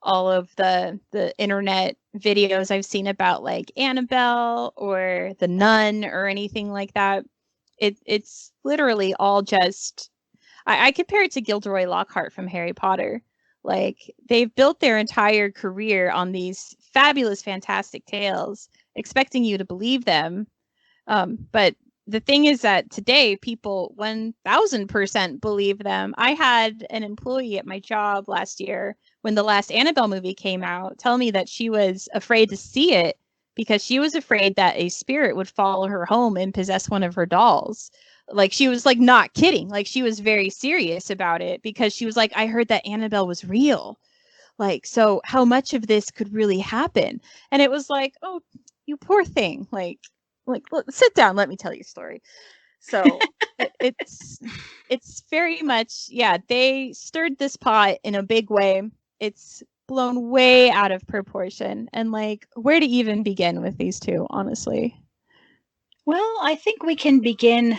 all of the internet videos I've seen about like Annabelle or the Nun or anything like that. It's literally all just, I compare it to Gilderoy Lockhart from Harry Potter. Like they've built their entire career on these fabulous, fantastic tales, expecting you to believe them. But the thing is that today people 1000% believe them. I had an employee at my job last year when the last Annabelle movie came out tell me that she was afraid to see it because she was afraid that a spirit would follow her home and possess one of her dolls. Like she was like not kidding. Like she was very serious about it because she was like, I heard that Annabelle was real. Like, so how much of this could really happen? And it was like, oh, you poor thing. Like sit down, let me tell you a story. So it's very much, yeah, they stirred this pot in a big way. It's blown way out of proportion. And like, where to even begin with these two, honestly? Well, I think we can begin.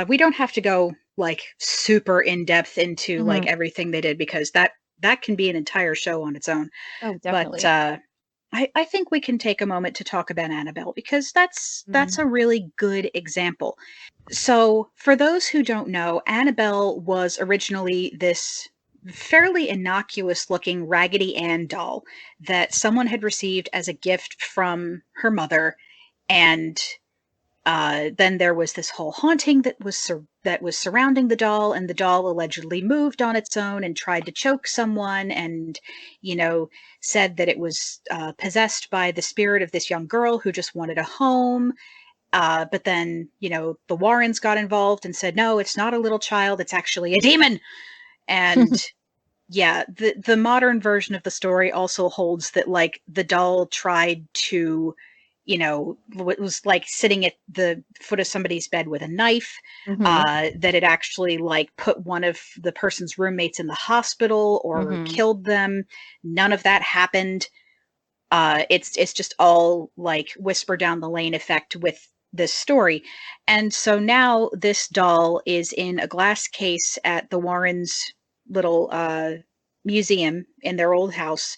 We don't have to go like super in depth into like everything they did, because that can be an entire show on its own. Oh, definitely. But I think we can take a moment to talk about Annabelle, because that's a really good example. So for those who don't know, Annabelle was originally this fairly innocuous looking Raggedy Ann doll that someone had received as a gift from her mother. And then there was this whole haunting that was surrounding the doll, and the doll allegedly moved on its own and tried to choke someone, and said that it was possessed by the spirit of this young girl who just wanted a home. But then the Warrens got involved and said, no, it's not a little child, it's actually a demon. And yeah, the modern version of the story also holds that like the doll tried to, it was like sitting at the foot of somebody's bed with a knife, that it actually like put one of the person's roommates in the hospital or killed them. None of that happened. It's just all like whisper down the lane effect with this story. And so now this doll is in a glass case at the Warrens' little museum in their old house.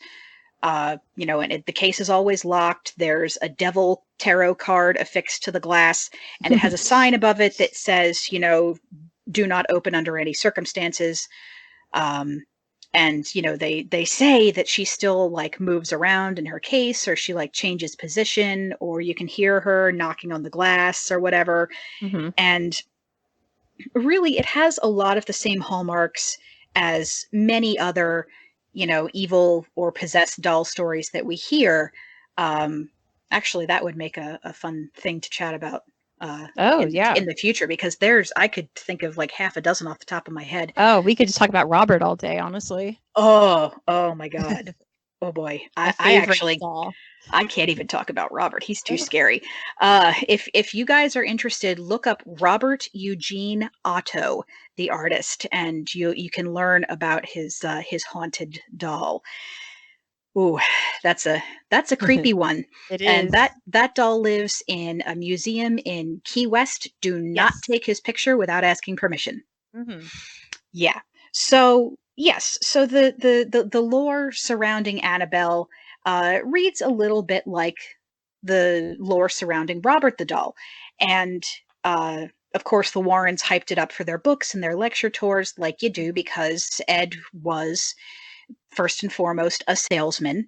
You know, and the case is always locked. There's a devil tarot card affixed to the glass, and it has a sign above it that says, you know, do not open under any circumstances. And you know, they say that she still like moves around in her case, or she like changes position, or you can hear her knocking on the glass or whatever. Mm-hmm. And really, it has a lot of the same hallmarks as many other, you know, evil or possessed doll stories that we hear. Um, Actually, that would make a fun thing to chat about Oh, yeah. in the future, because I could think of like half a dozen off the top of my head. Oh, we could just talk about Robert all day, honestly. Oh my God. Oh boy. My I favorite actually, doll. I can't even talk about Robert. He's too scary. If you guys are interested, look up Robert Eugene Otto, the artist, and you can learn about his haunted doll. Ooh, that's a creepy one. It And is. that doll lives in a museum in Key West. Do not Yes. take his picture without asking permission. Mm-hmm. Yeah. So yes, so the lore surrounding Annabelle reads a little bit like the lore surrounding Robert the doll, and of course the Warrens hyped it up for their books and their lecture tours, like you do, because Ed was first and foremost a salesman,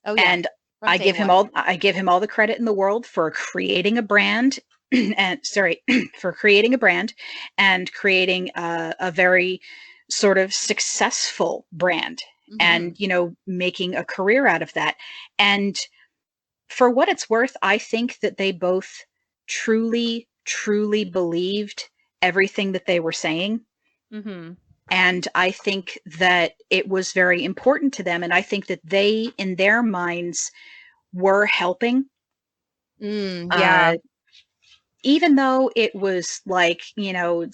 Oh, yeah. and From day one. I give him all the credit in the world for creating a brand and sorry for creating a brand and creating a very sort of successful brand, Mm-hmm. and you know, making a career out of that. And for what it's worth, I think that they both truly believed everything that they were saying. Mm-hmm. And I think that it was very important to them, and I think that they in their minds were helping, Yeah. even though it was like, you know,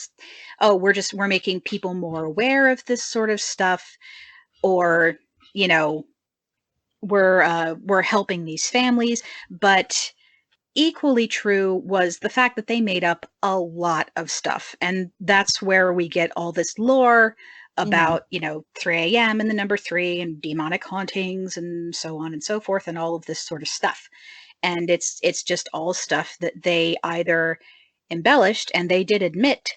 oh, we're making people more aware of this sort of stuff, or you know, we're helping these families. But equally true was the fact that they made up a lot of stuff, and that's where we get all this lore Mm-hmm. about, you know, 3 a.m. and the number 3 and demonic hauntings and so on and so forth, and all of this sort of stuff. And it's just all stuff that they either embellished, and they did admit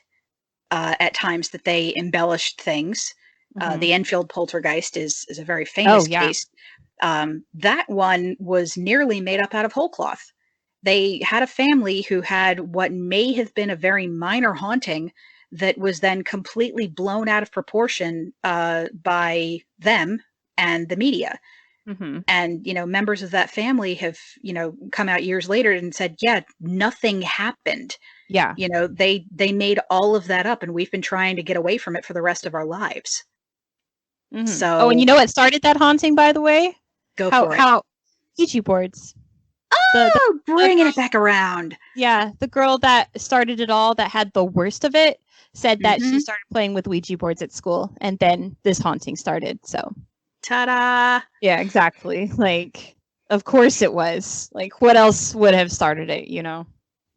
at times that they embellished things. Mm-hmm. The Enfield poltergeist is a very Oh, famous yeah. case. That one was nearly made up out of whole cloth. They had a family who had what may have been a very minor haunting that was then completely blown out of proportion by them and the media. Mm-hmm. And you know, members of that family have, you know, come out years later and said, yeah, nothing happened. Yeah. You know, they made all of that up, and we've been trying to get away from it for the rest of our lives. Mm-hmm. Oh, and you So know what started that haunting, by the way? go How for it. Ouija boards. Oh, The bringing it back around. Yeah, the girl that started it all, that had the worst of it, said that she Mm-hmm. started playing with Ouija boards at school, and then this haunting started. So, Ta-da! yeah, exactly. Like, of course it was. Like, what else would have started it, you know?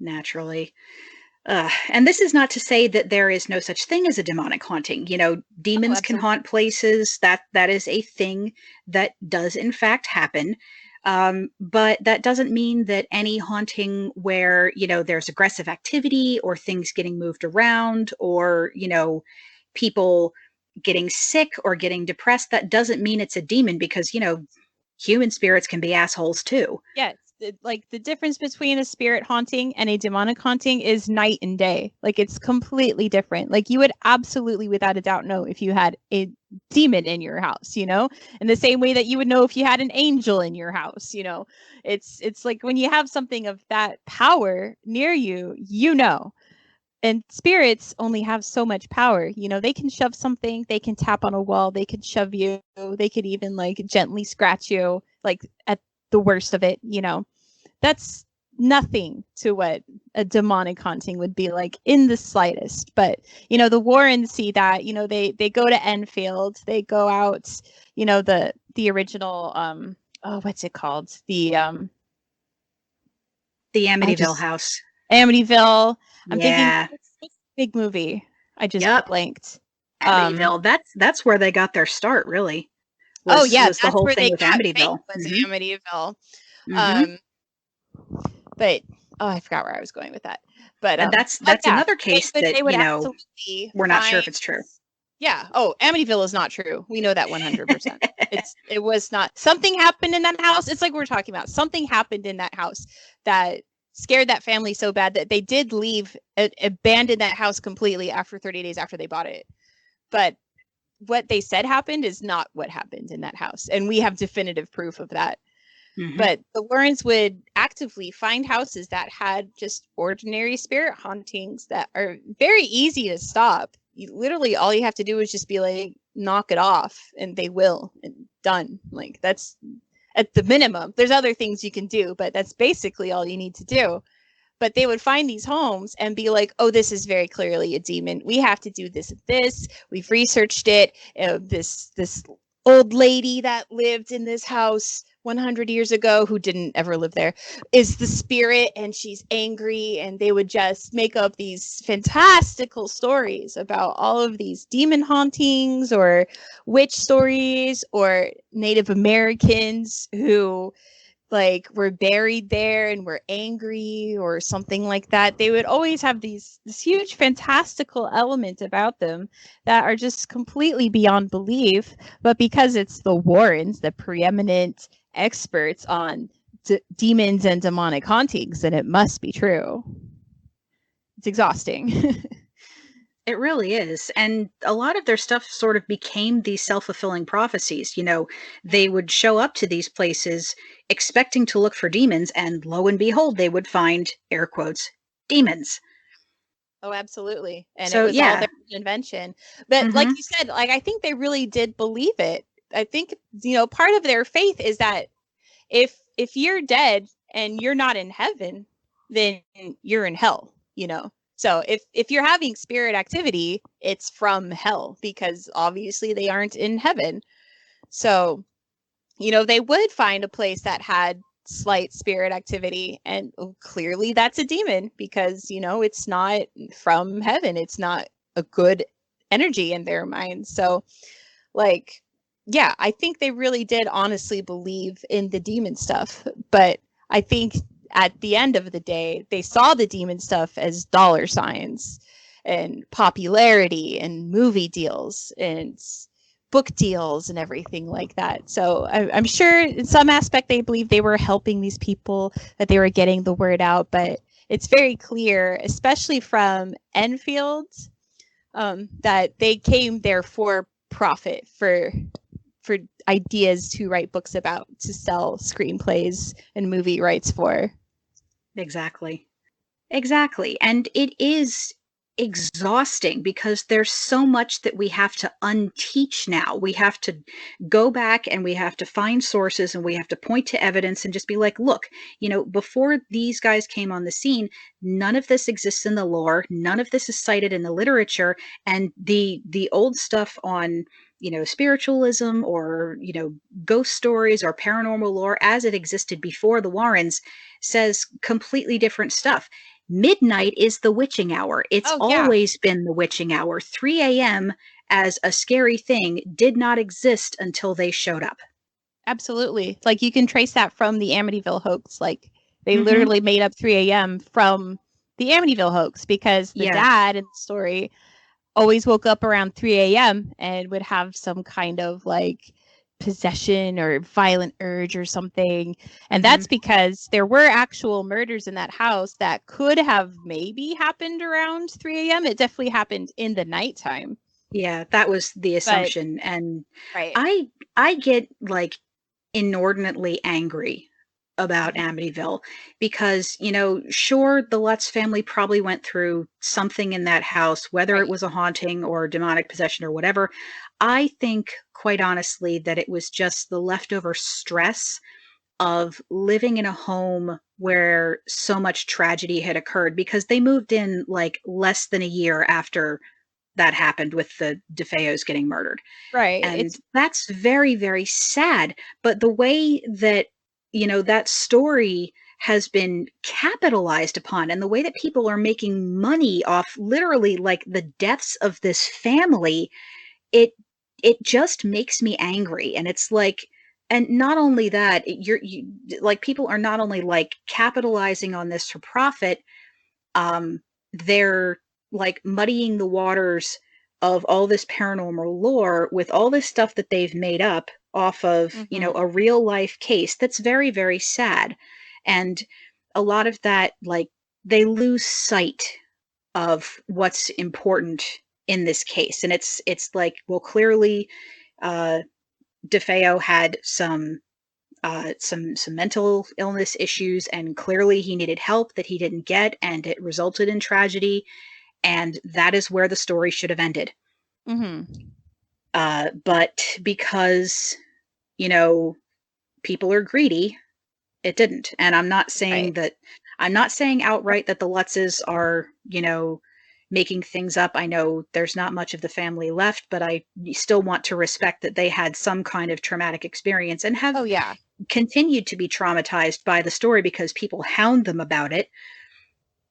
Naturally. And this is not to say that there is no such thing as a demonic haunting. You know, demons can absolutely. haunt places. That is a thing that does in fact happen. But that doesn't mean that any haunting where, you know, there's aggressive activity or things getting moved around, or, you know, people getting sick or getting depressed, that doesn't mean it's a demon, because, you know, human spirits can be assholes too. Yes, like the difference between a spirit haunting and a demonic haunting is night and day. Like, it's completely different. Like, you would absolutely, without a doubt, know if you had a demon in your house, you know, in the same way that you would know if you had an angel in your house, you know. It's like when you have something of that power near you, you know. And spirits only have so much power, you know. They can shove something, they can tap on a wall, they could shove you, they could even like gently scratch you, like at the worst of it, you know. That's nothing to what a demonic haunting would be like in the slightest. But you know, the Warrens see that, you know, they go to Enfield, they go out, you know, the original oh, what's it called, The I Amityville just house. Amityville. I'm thinking Yeah. what's the big movie, I just Yep. blanked. Amityville. That's where they got their start, really. Oh yeah, Was the that's whole where thing they with got fame, Amityville. was Mm-hmm. Amityville. Mm-hmm. But I forgot where I was going with that. But And that's yeah, another case that, they would absolutely we're not sure find. if it's true. Yeah. Oh, Amityville is not true. We know that 100%. It was not. Something happened in that house. It's like we're talking about. Something happened in that house that scared that family so bad that they did leave, abandon that house completely after 30 days after they bought it. But what they said happened is not what happened in that house, and we have definitive proof of that. Mm-hmm. But the Warrens would actively find houses that had just ordinary spirit hauntings that are very easy to stop. Literally, all you have to do is just be like, knock it off, and they will, and done. Like, that's at the minimum. There's other things you can do, but that's basically all you need to do. But they would find these homes and be like, oh, this is very clearly a demon. We have to do this and this. We've researched it. This old lady that lived in this house 100 years ago, who didn't ever live there, is the spirit, and she's angry. And they would just make up these fantastical stories about all of these demon hauntings or witch stories or Native Americans who like were buried there and were angry or something like that. They would always have this huge fantastical element about them that are just completely beyond belief. But because it's the Warrens, the preeminent experts on demons and demonic hauntings, then it must be true. It's exhausting. It really is. And a lot of their stuff sort of became these self-fulfilling prophecies. They would show up to these places expecting to look for demons, and lo and behold, they would find, air quotes, demons. Oh, absolutely. And So, it was all yeah. their invention. But like you said, like, I think they really did believe it. I think, part of their faith is that if you're dead and you're not in heaven, then you're in hell, So if you're having spirit activity, it's from hell, because obviously they aren't in heaven. So, they would find a place that had slight spirit activity, and clearly that's a demon, because, it's not from heaven. It's not a good energy in their mind. So, like, yeah, I think they really did honestly believe in the demon stuff. But I think at the end of the day, they saw the demon stuff as dollar signs and popularity and movie deals and book deals and everything like that. So I'm sure in some aspect they believe they were helping these people, that they were getting the word out. But it's very clear, especially from Enfield, that they came there for profit, for ideas to write books about, to sell screenplays and movie rights for. Exactly. And it is exhausting because there's so much that we have to unteach now. We have to go back and we have to find sources and we have to point to evidence and just be like, look, before these guys came on the scene, none of this exists in the lore. None of this is cited in the literature. And the old stuff on spiritualism or ghost stories or paranormal lore as it existed before the Warrens says completely different stuff. Midnight is the witching hour. It's always been the witching hour. 3 a.m. as a scary thing did not exist until they showed up. Absolutely. Like, you can trace that from the Amityville hoax. Like, they literally made up 3 a.m. from the Amityville hoax, because the dad in the story always woke up around 3 a.m. and would have some kind of like possession or violent urge or something. And that's because there were actual murders in that house that could have maybe happened around 3 a.m. It definitely happened in the nighttime. Yeah, that was the assumption. And right. I get like inordinately angry about Amityville because, sure, the Lutz family probably went through something in that house, whether it was a haunting or demonic possession or whatever. I think, quite honestly, that it was just the leftover stress of living in a home where so much tragedy had occurred, because they moved in like less than a year after that happened with the DeFeos getting murdered. Right. And that's very, very sad. But the way that, that story has been capitalized upon, and the way that people are making money off literally like the deaths of this family, it it just makes me angry. And it's like, and not only that, you like, people are not only like capitalizing on this for profit, they're like muddying the waters of all this paranormal lore with all this stuff that they've made up off of, you know, Mm-hmm. a real life case that's very, very sad. And a lot of that, like, they lose sight of what's important in this case. And it's like, well, clearly, uh, DeFeo had some mental illness issues, and clearly he needed help that he didn't get, and it resulted in tragedy. And that is where the story should have ended. Mm-hmm. But because, you know, people are greedy, it didn't. And Right. I'm not saying outright that the Lutzes are, you know, making things up. I know there's not much of the family left, but I still want to respect that they had some kind of traumatic experience and have Oh yeah. continued to be traumatized by the story because people hound them about it.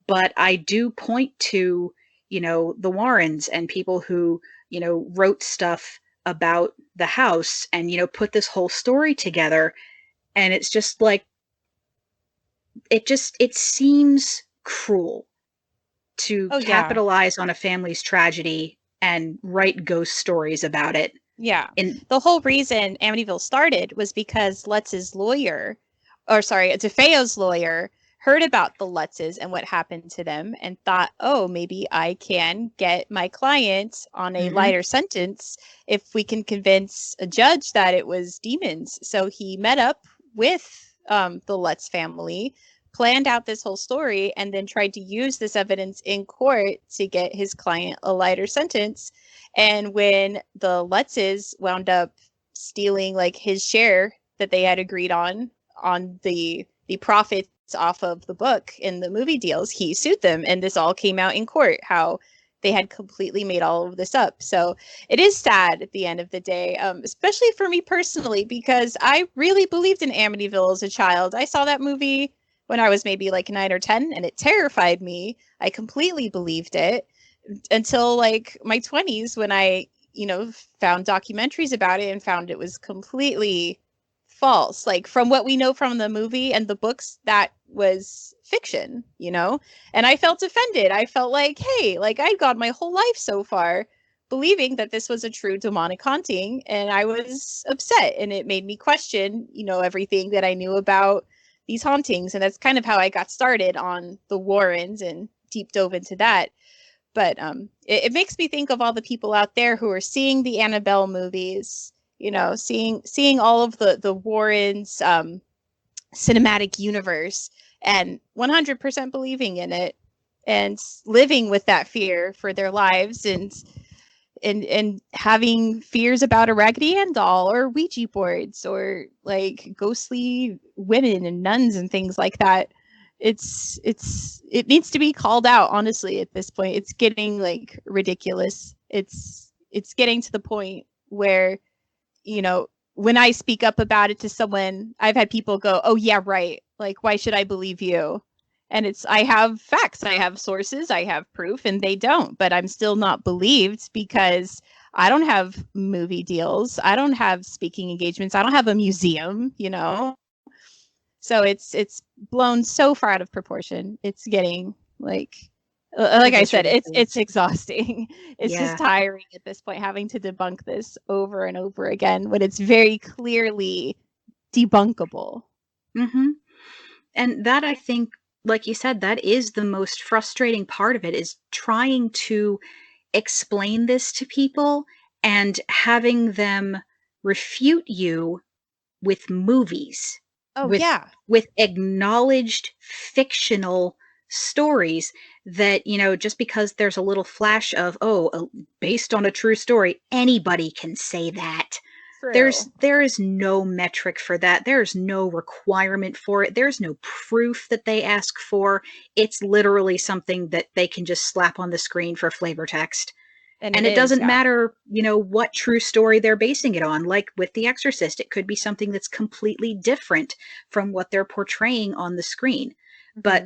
But I do point to, you know, the Warrens and people who, you know, wrote stuff about the house and, you know, put this whole story together. And it's just like, it seems cruel to Oh yeah. capitalize on a family's tragedy and write ghost stories about it. Yeah. And The whole reason Amityville started was because Lutz's lawyer, or sorry, DeFeo's lawyer, heard about the Lutzes and what happened to them and thought, oh, maybe I can get my client on a mhm, lighter sentence if we can convince a judge that it was demons. So he met up with the Lutz family, planned out this whole story, and then tried to use this evidence in court to get his client a lighter sentence. And when the Lutzes wound up stealing like his share that they had agreed on the profits off of the book in the movie deals, he sued them, and this all came out in court how they had completely made all of this up. So it is sad at the end of the day, especially for me personally, because I really believed in Amityville as a child. I saw that movie when I was maybe like 9 or 10, and it terrified me. I completely believed it until like my 20s when I, found documentaries about it and found it was completely false. Like from what we know from the movie and the books, that was fiction. And I felt offended. I felt like, hey, like I'd gone my whole life so far believing that this was a true demonic haunting, and I was upset, and it made me question, everything that I knew about these hauntings. And that's kind of how I got started on the Warrens and deep dove into that. But it makes me think of all the people out there who are seeing the Annabelle movies, seeing all of the Warrens cinematic universe and 100% believing in it and living with that fear for their lives, and having fears about a Raggedy Ann doll or Ouija boards or like ghostly women and nuns and things like that. It needs to be called out, honestly. At this point, it's getting like ridiculous. It's getting to the point where, when I speak up about it to someone, I've had people go, oh yeah, right, like why should I believe you? And I have facts, I have sources, I have proof, and they don't, but I'm still not believed because I don't have movie deals, I don't have speaking engagements, I don't have a museum. So it's blown so far out of proportion. It's getting like it I is said, it's ridiculous. exhausting. It's just Yeah. tiring at this point having to debunk this over and over again when it's very clearly debunkable. Mhm. And that, I think, like you said, that is the most frustrating part of it, is trying to explain this to people and having them refute you with movies, Oh with yeah. acknowledged fictional stories that, you know, just because there's a little flash of, oh, based on a true story, anybody can say that. True. There is no metric for that. There's no requirement for it. There's no proof that they ask for. It's literally something that they can just slap on the screen for flavor text. And it doesn't matter, what true story they're basing it on. Like with The Exorcist, it could be something that's completely different from what they're portraying on the screen. Mm-hmm. But,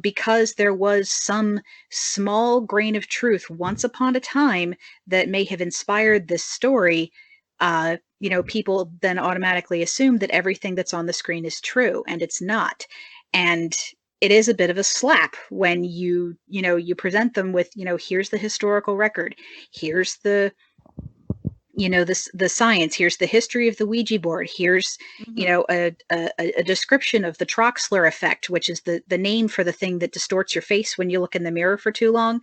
because there was some small grain of truth once upon a time that may have inspired this story, people then automatically assume that everything that's on the screen is true, and it's not. And it is a bit of a slap when you present them with, here's the historical record, here's the the science, here's the history of the Ouija board, here's a description of the Troxler effect, which is the name for the thing that distorts your face when you look in the mirror for too long.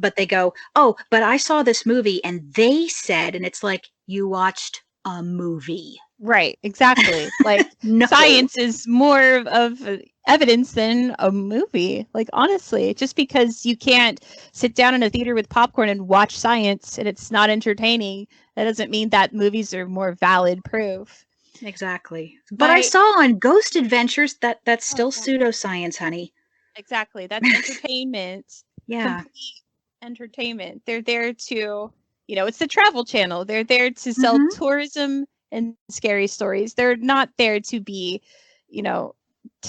But they go, oh, but I saw this movie and they said, and it's like, you watched a movie. Right, exactly. Like No. Science is more of evidence than a movie. Like, honestly, just because you can't sit down in a theater with popcorn and watch science and it's not entertaining, that doesn't mean that movies are more valid proof. Exactly. But I saw on Ghost Adventures that's still pseudoscience, honey. Exactly. That's entertainment. Yeah. Complete entertainment. They're there to, it's the Travel Channel. They're there to sell tourism and scary stories. They're not there to be,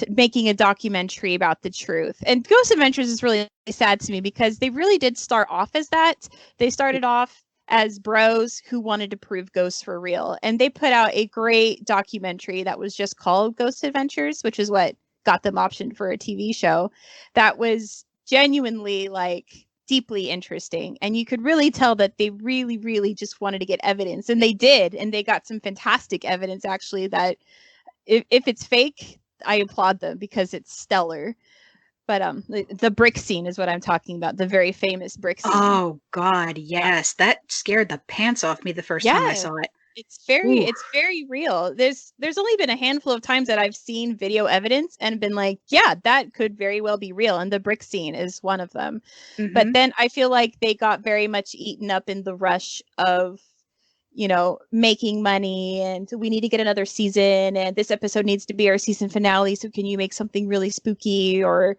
making a documentary about the truth. And Ghost Adventures is really sad to me because they really did start off as that. They started off as bros who wanted to prove ghosts were real. And they put out a great documentary that was just called Ghost Adventures, which is what got them optioned for a TV show that was genuinely deeply interesting. And you could really tell that they really, really just wanted to get evidence. And they did. And they got some fantastic evidence, actually, that if it's fake, I applaud them because it's stellar. But the brick scene is what I'm talking about. The very famous brick scene. Oh God, yes. That scared the pants off me the first time I saw it. It's very real. There's only been a handful of times that I've seen video evidence and been like, yeah, that could very well be real. And the brick scene is one of them. But then I feel like they got very much eaten up in the rush of, making money and we need to get another season and this episode needs to be our season finale. So can you make something really spooky or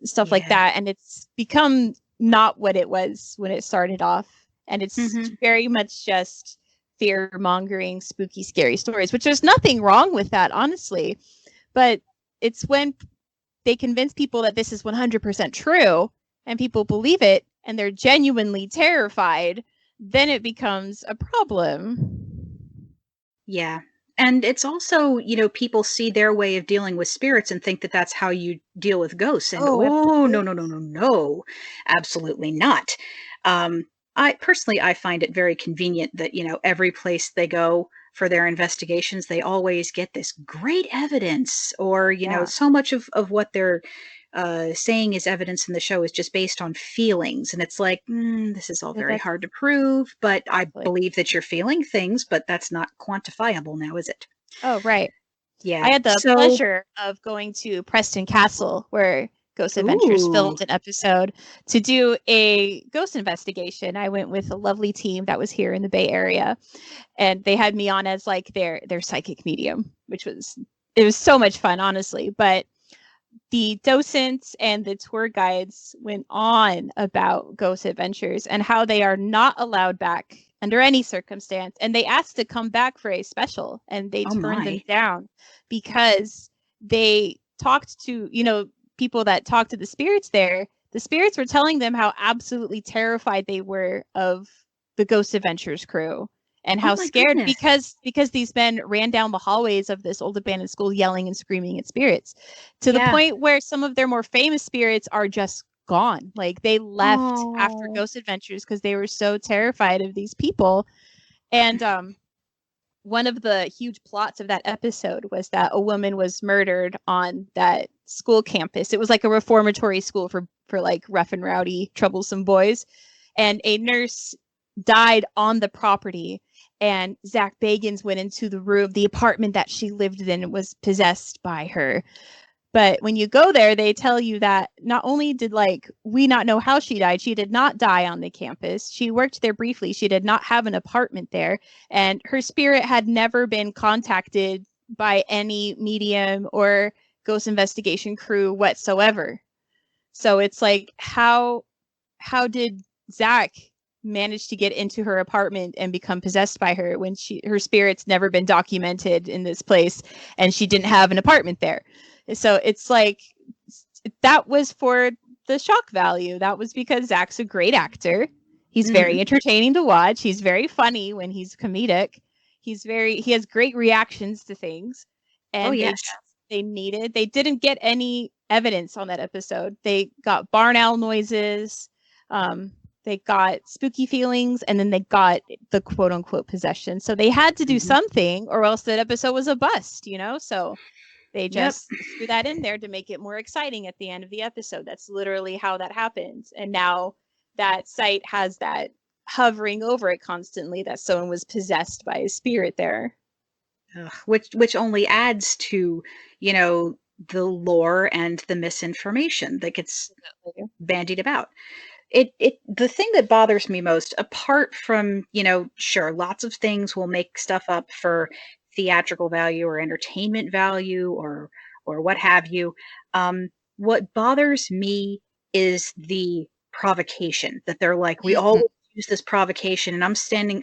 stuff like that? And it's become not what it was when it started off. And it's very much just fear-mongering, spooky, scary stories, which there's nothing wrong with that, honestly. But it's when they convince people that this is 100% true and people believe it and they're genuinely terrified, then it becomes a problem. Yeah. And it's also, people see their way of dealing with spirits and think that that's how you deal with ghosts. And no, absolutely not. I find it very convenient that, every place they go for their investigations, they always get this great evidence or, so much of what they're saying is evidence in the show is just based on feelings. And it's like, this is all very hard to prove, but I believe that you're feeling things, but that's not quantifiable now, is it? Oh, right. Yeah. I had the pleasure of going to Preston Castle where Ghost Adventures filmed an episode to do a ghost investigation. I went with a lovely team that was here in the Bay Area, and they had me on as their psychic medium, which was so much fun, honestly. But the docents and the tour guides went on about Ghost Adventures and how they are not allowed back under any circumstance. And they asked to come back for a special and they turned them down because they talked to, people that talked to the spirits there. The spirits were telling them how absolutely terrified they were of the Ghost Adventures crew. And how scared because these men ran down the hallways of this old abandoned school yelling and screaming at spirits to the point where some of their more famous spirits are just gone. They left after Ghost Adventures because they were so terrified of these people. And one of the huge plots of that episode was that a woman was murdered on that school campus. It was like a reformatory school for rough and rowdy, troublesome boys. And a nurse died on the property. And Zach Bagans went into the apartment that she lived in and was possessed by her. But when you go there, they tell you that not only did we not know how she died, she did not die on the campus. She worked there briefly. She did not have an apartment there. And her spirit had never been contacted by any medium or ghost investigation crew whatsoever. So it's how did Zach managed to get into her apartment and become possessed by her when her spirit's never been documented in this place, and she didn't have an apartment there. So it's like, that was for the shock value. That was because Zach's a great actor. He's very entertaining to watch. He's very funny when he's comedic. He has great reactions to things. And they didn't get any evidence on that episode. They got barn owl noises, they got spooky feelings, and then they got the quote unquote possession. So they had to do something, or else that episode was a bust, So they just threw that in there to make it more exciting at the end of the episode. That's literally how that happens. And now that site has that hovering over it constantly, that someone was possessed by a spirit there. Which only adds to, the lore and the misinformation that gets bandied about. The thing that bothers me most, apart from, sure, lots of things will make stuff up for theatrical value or entertainment value or what have you. What bothers me is the provocation that they're like, we always use this provocation, and I'm sitting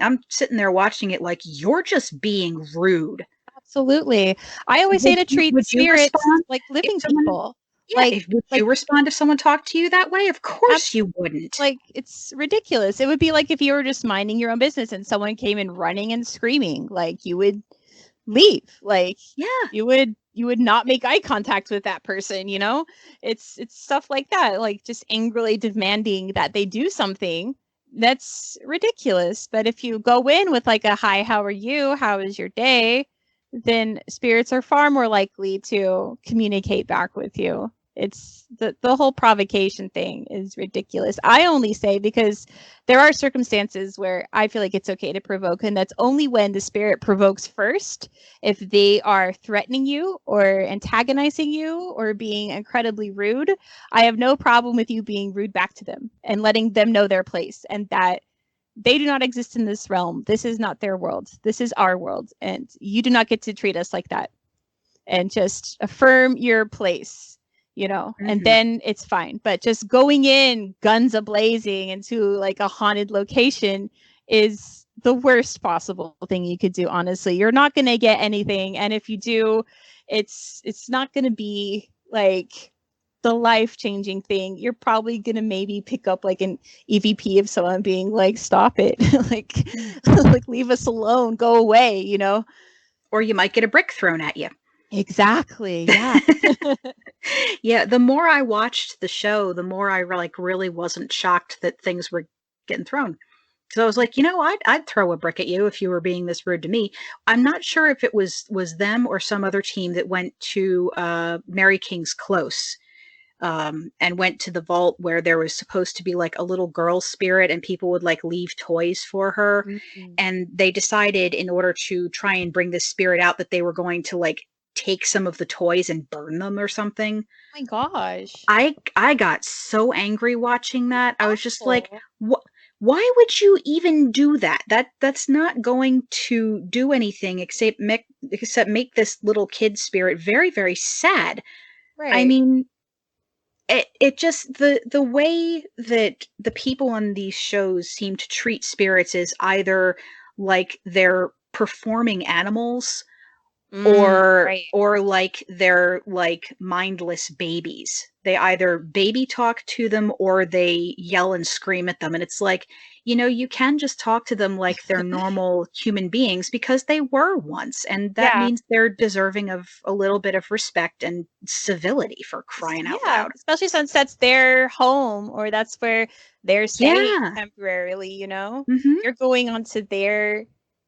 there watching it like, you're just being rude. Absolutely. I always say to treat spirits like living people. Yeah, would you respond if someone talked to you that way? Of course you wouldn't. Like, it's ridiculous. It would be like if you were just minding your own business and someone came in running and screaming. Like, you would leave. Like, you would not make eye contact with that person, It's stuff like that, like just angrily demanding that they do something. That's ridiculous. But if you go in with like a hi, how are you? How is your day? Then spirits are far more likely to communicate back with you. It's the whole provocation thing is ridiculous. I only say because there are circumstances where I feel like it's okay to provoke, and that's only when the spirit provokes first. If they are threatening you or antagonizing you or being incredibly rude, I have no problem with you being rude back to them and letting them know their place and that they do not exist in this realm. This is not their world. This is our world, and you do not get to treat us like that. And just affirm your place, and then it's fine. But just going in guns a-blazing into like a haunted location is the worst possible thing you could do, honestly. You're not going to get anything, and if you do, it's not going to be like the life-changing thing. You're probably going to maybe pick up like an EVP of someone being like, stop it, like leave us alone, go away, Or you might get a brick thrown at you. Exactly. Yeah. Yeah, the more I watched the show, the more I really wasn't shocked that things were getting thrown. So I was like, I'd throw a brick at you if you were being this rude to me. I'm not sure if it was them or some other team that went to Mary King's Close. And went to the vault where there was supposed to be like a little girl spirit, and people would like leave toys for her. And they decided, in order to try and bring this spirit out, that they were going to like take some of the toys and burn them or something. Oh my gosh. I got so angry watching that. I was just like, why would you even do that? That's not going to do anything except make this little kid spirit very, very sad. Right. I mean, it just, the way that the people on these shows seem to treat spirits is either like they're performing animals or like they're like mindless babies. They either baby talk to them or they yell and scream at them. And it's like, you can just talk to them like they're normal human beings, because they were once. And that means they're deserving of a little bit of respect and civility, for crying out loud. Especially since that's their home, or that's where they're staying temporarily, You're going onto their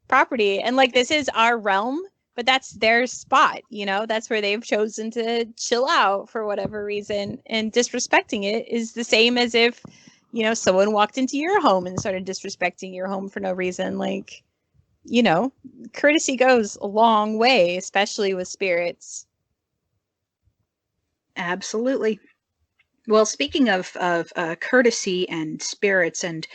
property. And like, this is our realm, but that's their spot, that's where they've chosen to chill out for whatever reason. And disrespecting it is the same as if, someone walked into your home and started disrespecting your home for no reason. Like, courtesy goes a long way, especially with spirits. Absolutely. Well, speaking of courtesy and spirits and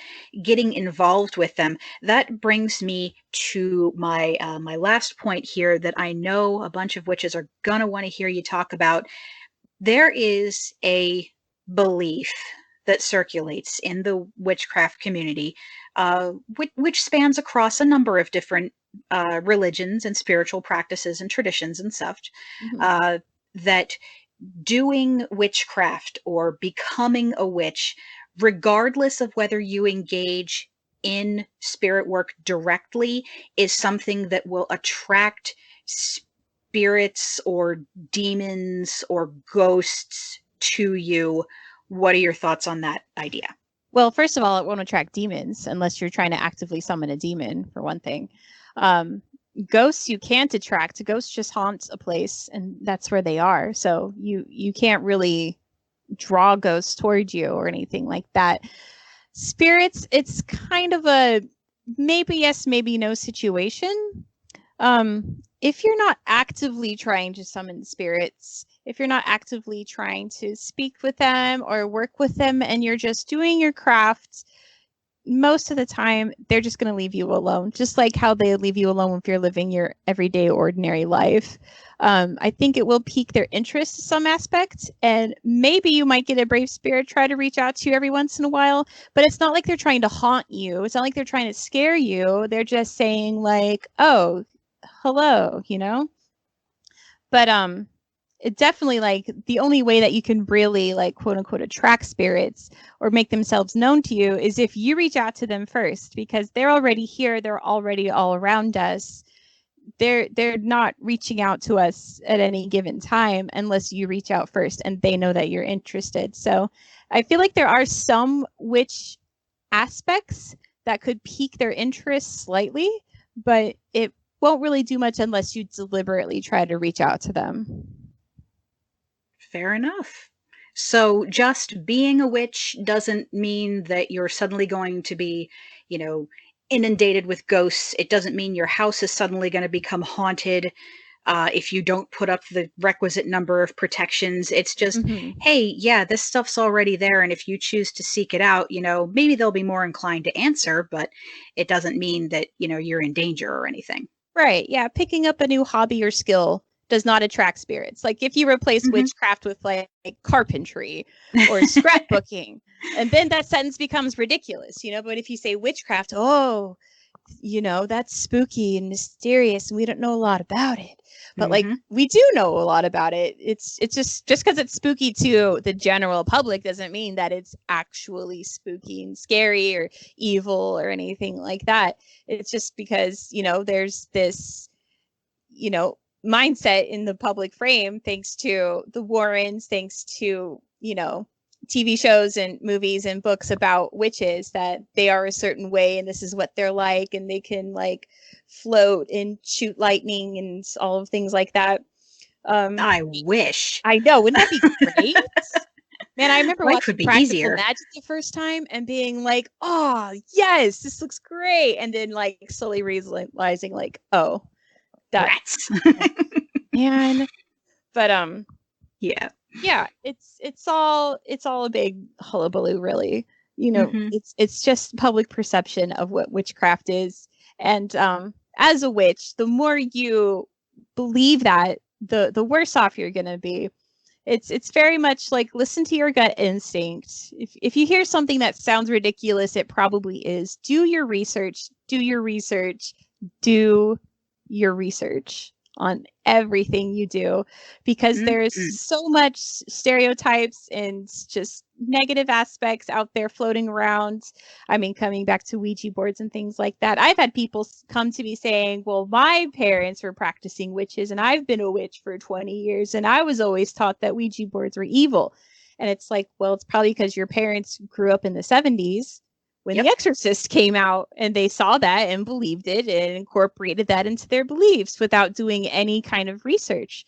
getting involved with them, that brings me to my my last point here that I know a bunch of witches are gonna want to hear you talk about. There is a belief that circulates in the witchcraft community, which spans across a number of different religions and spiritual practices and traditions and stuff, that doing witchcraft or becoming a witch, regardless of whether you engage in spirit work directly, is something that will attract spirits or demons or ghosts to you. What are your thoughts on that idea? Well, first of all, it won't attract demons unless you're trying to actively summon a demon, for one thing. Ghosts you can't attract. Ghosts just haunt a place, and that's where they are. So you can't really draw ghosts toward you or anything like that. Spirits, it's kind of a maybe yes, maybe no situation. If you're not actively trying to summon spirits, if you're not actively trying to speak with them or work with them, and you're just doing your craft, most of the time they're just going to leave you alone, just like how they leave you alone if you're living your everyday ordinary life. I think it will pique their interest to some aspect, and maybe you might get a brave spirit try to reach out to you every once in a while, but it's not like they're trying to haunt you. It's not like they're trying to scare you. They're just saying like, oh, hello, you know? But it definitely, like, the only way that you can really, like, quote unquote attract spirits or make themselves known to you is if you reach out to them first, because they're already here, they're already all around us. They're not reaching out to us at any given time unless you reach out first and they know that you're interested. So I feel like there are some witch aspects that could pique their interest slightly, but it won't really do much unless you deliberately try to reach out to them. Fair enough. So just being a witch doesn't mean that you're suddenly going to be, inundated with ghosts. It doesn't mean your house is suddenly going to become haunted if you don't put up the requisite number of protections. It's just, hey, yeah, this stuff's already there, and if you choose to seek it out, maybe they'll be more inclined to answer, but it doesn't mean that, you're in danger or anything. Right. Yeah. Picking up a new hobby or skill does not attract spirits. Like if you replace witchcraft with like carpentry or scrapbooking, and then that sentence becomes ridiculous, but if you say witchcraft, oh, that's spooky and mysterious and we don't know a lot about it. But like we do know a lot about it. It's just because it's spooky to the general public doesn't mean that it's actually spooky and scary or evil or anything like that. It's just because, there's this, mindset in the public frame, thanks to the Warrens, thanks to, TV shows and movies and books about witches, that they are a certain way and this is what they're like, and they can like float and shoot lightning and all of things like that. I wish. I know, wouldn't that be great? Man, I remember watching Practical Magic the first time and being like, oh yes, this looks great, and then like slowly realizing like, oh, that's man. But yeah, it's all a big hullabaloo, really. It's just public perception of what witchcraft is, and as a witch, the more you believe that, the worse off you're gonna be. It's very much like, listen to your gut instinct. If you hear something that sounds ridiculous, it probably is. Do your research on everything you do, because there's so much stereotypes and just negative aspects out there floating around. I mean, coming back to Ouija boards and things like that, I've had people come to me saying, well, my parents were practicing witches and I've been a witch for 20 years and I was always taught that Ouija boards were evil. And it's like, well, it's probably because your parents grew up in the 70s when The Exorcist came out, and they saw that and believed it and incorporated that into their beliefs without doing any kind of research.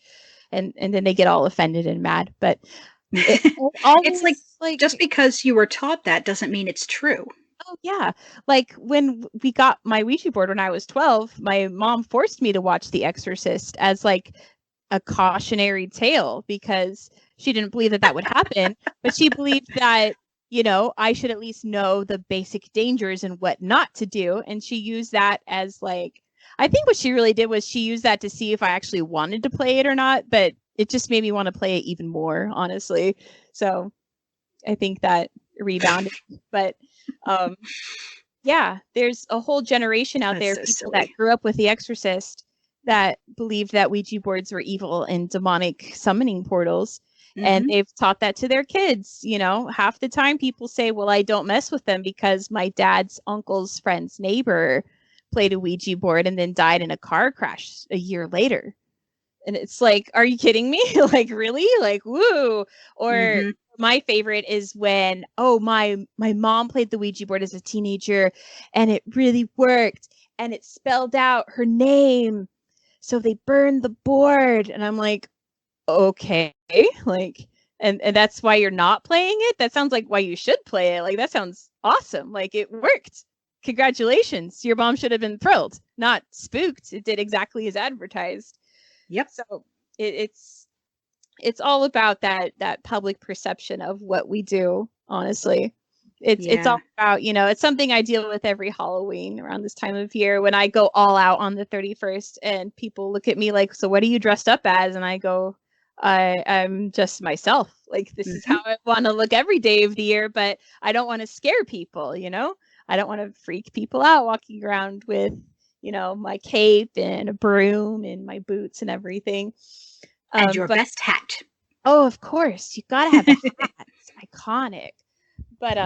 And then they get all offended and mad. But it's like just because you were taught that doesn't mean it's true. Oh, yeah. Like when we got my Ouija board when I was 12, my mom forced me to watch The Exorcist as like a cautionary tale, because she didn't believe that would happen, but she believed that, I should at least know the basic dangers and what not to do. And she used that as like, I think what she really did was she used that to see if I actually wanted to play it or not, but it just made me want to play it even more, honestly. So I think that rebounding. But yeah, there's a whole generation out there, so people silly. that grew up with The Exorcist, that believed that Ouija boards were evil and demonic summoning portals. And they've taught that to their kids. You know, half the time people say, well, I don't mess with them because my dad's uncle's friend's neighbor played a Ouija board and then died in a car crash a year later. And it's like, are you kidding me? Like, really? Like, woo. Or my favorite is when, oh, my mom played the Ouija board as a teenager and it really worked and it spelled out her name. So they burned the board. And I'm like, okay. Like, and that's why you're not playing it? That sounds like why you should play it. Like, that sounds awesome. Like, it worked. Congratulations. Your mom should have been thrilled, not spooked. It did exactly as advertised. Yep. So it's all about that public perception of what we do. Honestly, it's all about, you know, it's something I deal with every Halloween around this time of year when I go all out on the 31st and people look at me like, so what are you dressed up as? And I go, I'm just myself. Like, this is how I want to look every day of the year, but I don't want to scare people. You know, I don't want to freak people out walking around with, you know, my cape and a broom and my boots and everything. And your best hat. Oh, of course. You gotta have a hat. It's iconic. But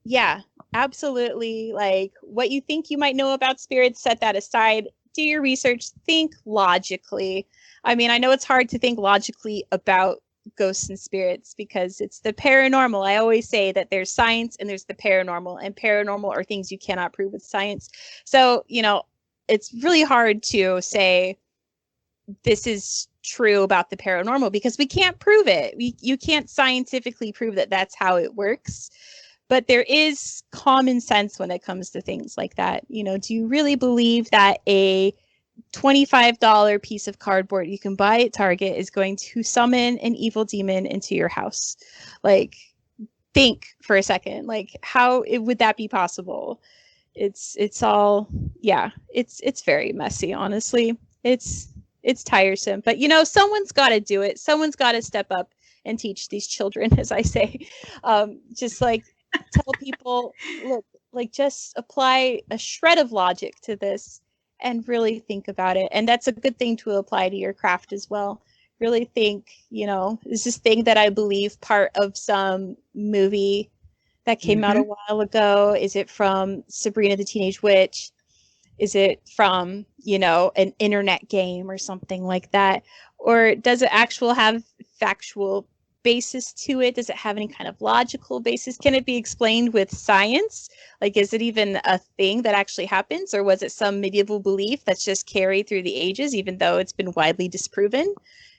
yeah, absolutely. Like, what you think you might know about spirits, set that aside. Do your research. Think logically. I mean, I know it's hard to think logically about ghosts and spirits because it's the paranormal. I always say that there's science and there's the paranormal, and paranormal are things you cannot prove with science. So, you know, it's really hard to say this is true about the paranormal because we can't prove it. You can't scientifically prove that that's how it works. But there is common sense when it comes to things like that. You know, do you really believe that a $25 piece of cardboard you can buy at Target is going to summon an evil demon into your house? Like, think for a second, like, how would that be possible? It's all, yeah, it's very messy, honestly. It's tiresome, but you know, someone's got to do it. Someone's got to step up and teach these children, as I say. Just like tell people, look, like, just apply a shred of logic to this and really think about it. And that's a good thing to apply to your craft as well. Really think, you know, is this thing that I believe part of some movie that came out a while ago? Is it from Sabrina the Teenage Witch? Is it from, you know, an internet game or something like that? Or does it actually have factual basis to it? Does it have any kind of logical basis? Can it be explained with science? Like, is it even a thing that actually happens? Or was it some medieval belief that's just carried through the ages, even though it's been widely disproven?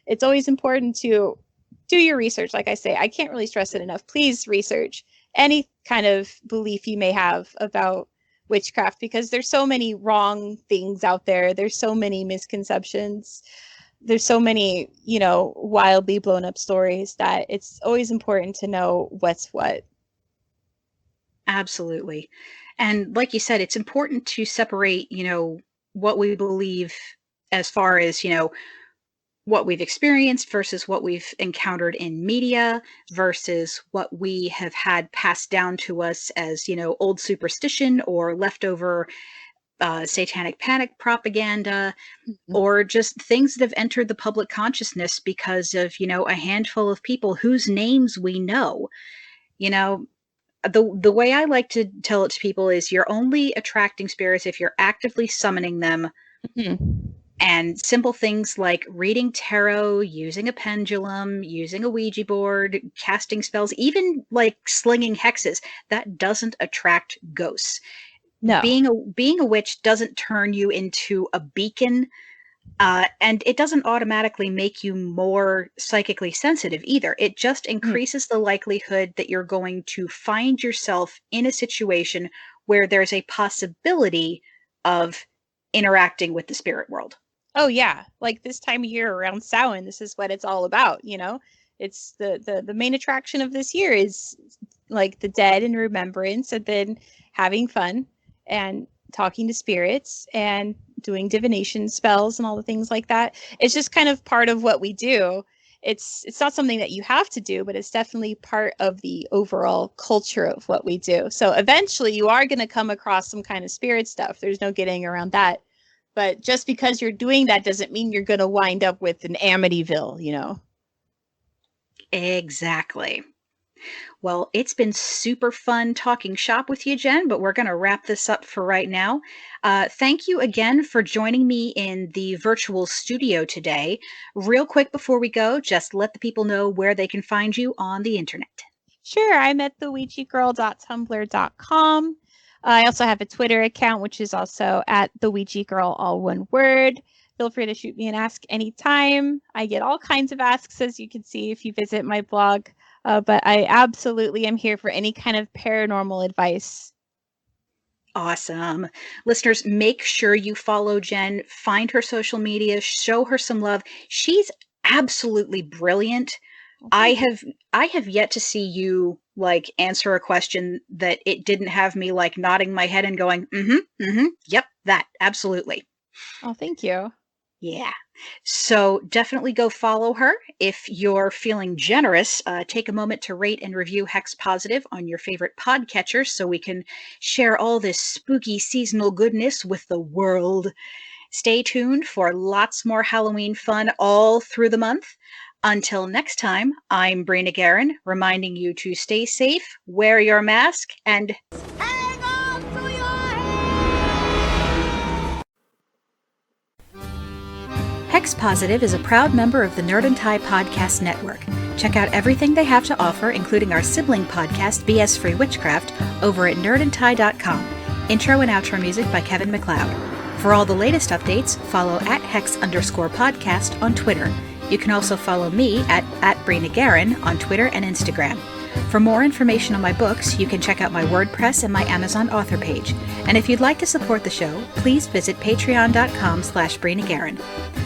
It's always important to do your research. Like I say, I can't really stress it enough. Please research any kind of belief you may have about witchcraft, because there's so many wrong things out there. There's so many misconceptions. There's so many, you know, wildly blown up stories that it's always important to know what's what. Absolutely. And like you said, it's important to separate, you know, what we believe as far as, you know, what we've experienced versus what we've encountered in media versus what we have had passed down to us as, you know, old superstition or leftover satanic panic propaganda, or just things that have entered the public consciousness because of, you know, a handful of people whose names we know. You know, the way I like to tell it to people is you're only attracting spirits if you're actively summoning them. And simple things like reading tarot, using a pendulum, using a Ouija board, casting spells, even like slinging hexes, that doesn't attract ghosts. No. Being a witch doesn't turn you into a beacon, and it doesn't automatically make you more psychically sensitive either. It just increases the likelihood that you're going to find yourself in a situation where there's a possibility of interacting with the spirit world. Oh yeah, like this time of year around Samhain, this is what it's all about. You know, it's the main attraction of this year is like the dead in remembrance, and then having fun and talking to spirits and doing divination spells and all the things like that. It's just kind of part of what we do. it's not something that you have to do, but it's definitely part of the overall culture of what we do. So eventually you are going to come across some kind of spirit stuff. There's no getting around that. But just because you're doing that doesn't mean you're going to wind up with an Amityville, you know? Exactly. Well, it's been super fun talking shop with you, Jen, but we're going to wrap this up for right now. Thank you again for joining me in the virtual studio today. Real quick before we go, just let the people know where they can find you on the internet. Sure, I'm at TheOuijaGirl.tumblr.com. I also have a Twitter account, which is also at TheOuijaGirl, all one word. Feel free to shoot me an ask anytime. I get all kinds of asks, as you can see if you visit my blog. But I absolutely am here for any kind of paranormal advice. Awesome. Listeners, make sure you follow Jen, find her social media, show her some love. She's absolutely brilliant. I have yet to see you like answer a question that it didn't have me like nodding my head and going, yep, that, absolutely. Oh, thank you. Yeah. So definitely go follow her. If you're feeling generous, take a moment to rate and review Hex Positive on your favorite podcatcher so we can share all this spooky seasonal goodness with the world. Stay tuned for lots more Halloween fun all through the month. Until next time, I'm Brina Guerin, reminding you to stay safe, wear your mask, and hang on to your head! Hex Positive is a proud member of the Nerd and Tie Podcast Network. Check out everything they have to offer, including our sibling podcast, BS Free Witchcraft, over at nerdandtie.com. Intro and outro music by Kevin MacLeod. For all the latest updates, follow at Hex_podcast on Twitter. You can also follow me at Brina Guerin on Twitter and Instagram. For more information on my books, you can check out my WordPress and my Amazon author page. And if you'd like to support the show, please visit patreon.com/Brina Guerin.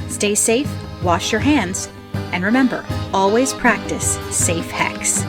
Stay safe, wash your hands, and remember, always practice safe hex.